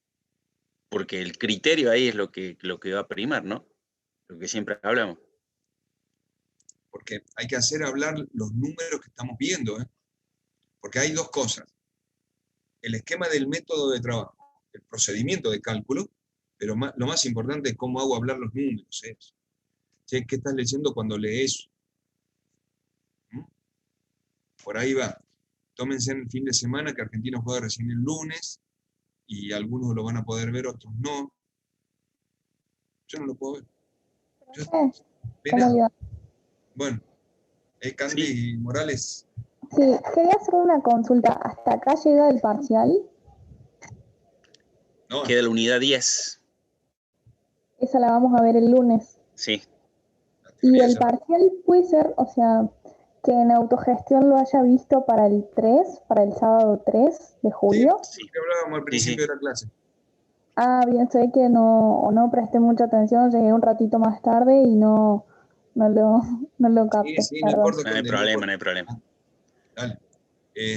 Porque el criterio ahí es lo que va a primar, ¿no? Lo que siempre hablamos. Porque hay que hacer hablar los números que estamos viendo, ¿eh? Porque hay dos cosas. El esquema del método de trabajo, el procedimiento de cálculo, pero lo más importante es cómo hago hablar los números. ¿Qué estás leyendo cuando lees? Por ahí va. Tómense en el fin de semana, que Argentina juega recién el lunes, y algunos lo van a poder ver, otros no. Yo no lo puedo ver. ¿Cómo le va? Bueno, Candy Morales. Sí, quería hacer una consulta. ¿Hasta acá llega el parcial? No, Queda la unidad 10. Esa la vamos a ver el lunes. Sí. Y el parcial puede ser, o sea, que en autogestión lo haya visto para el 3, para el sábado 3 de julio. Sí, que hablábamos al principio de la clase. Ah, bien, sé que no presté mucha atención, llegué un ratito más tarde y no lo capté. Sí, no importa. No hay problema. Dale.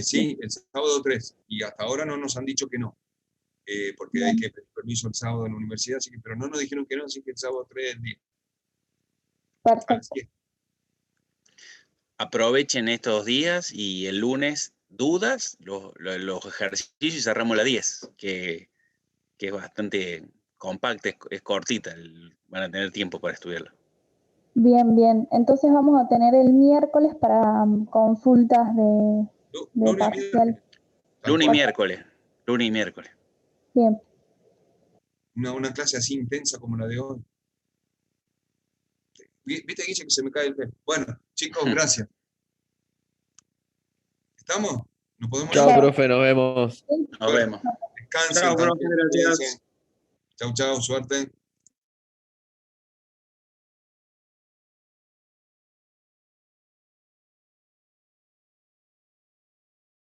Sí, el sábado 3. Y hasta ahora no nos han dicho que no. Porque hay que pedir permiso el sábado en la universidad, así que, pero no nos dijeron que no, así que el sábado 3 es el día. Perfecto. Aprovechen estos días y el lunes dudas, los ejercicios y cerramos la 10, que es bastante compacta, es cortita, van a tener tiempo para estudiarla. Bien. Entonces vamos a tener el miércoles para consultas de parcial. Lunes y miércoles. Bien. Una clase así intensa como la de hoy. ¿Viste, Guille, que se me cae el pelo? Bueno, chicos, gracias. ¿Estamos? ¿Nos podemos ir? Chao, profe, nos vemos. Nos vemos. Descansen. Chao, profe, gracias. Chau, suerte.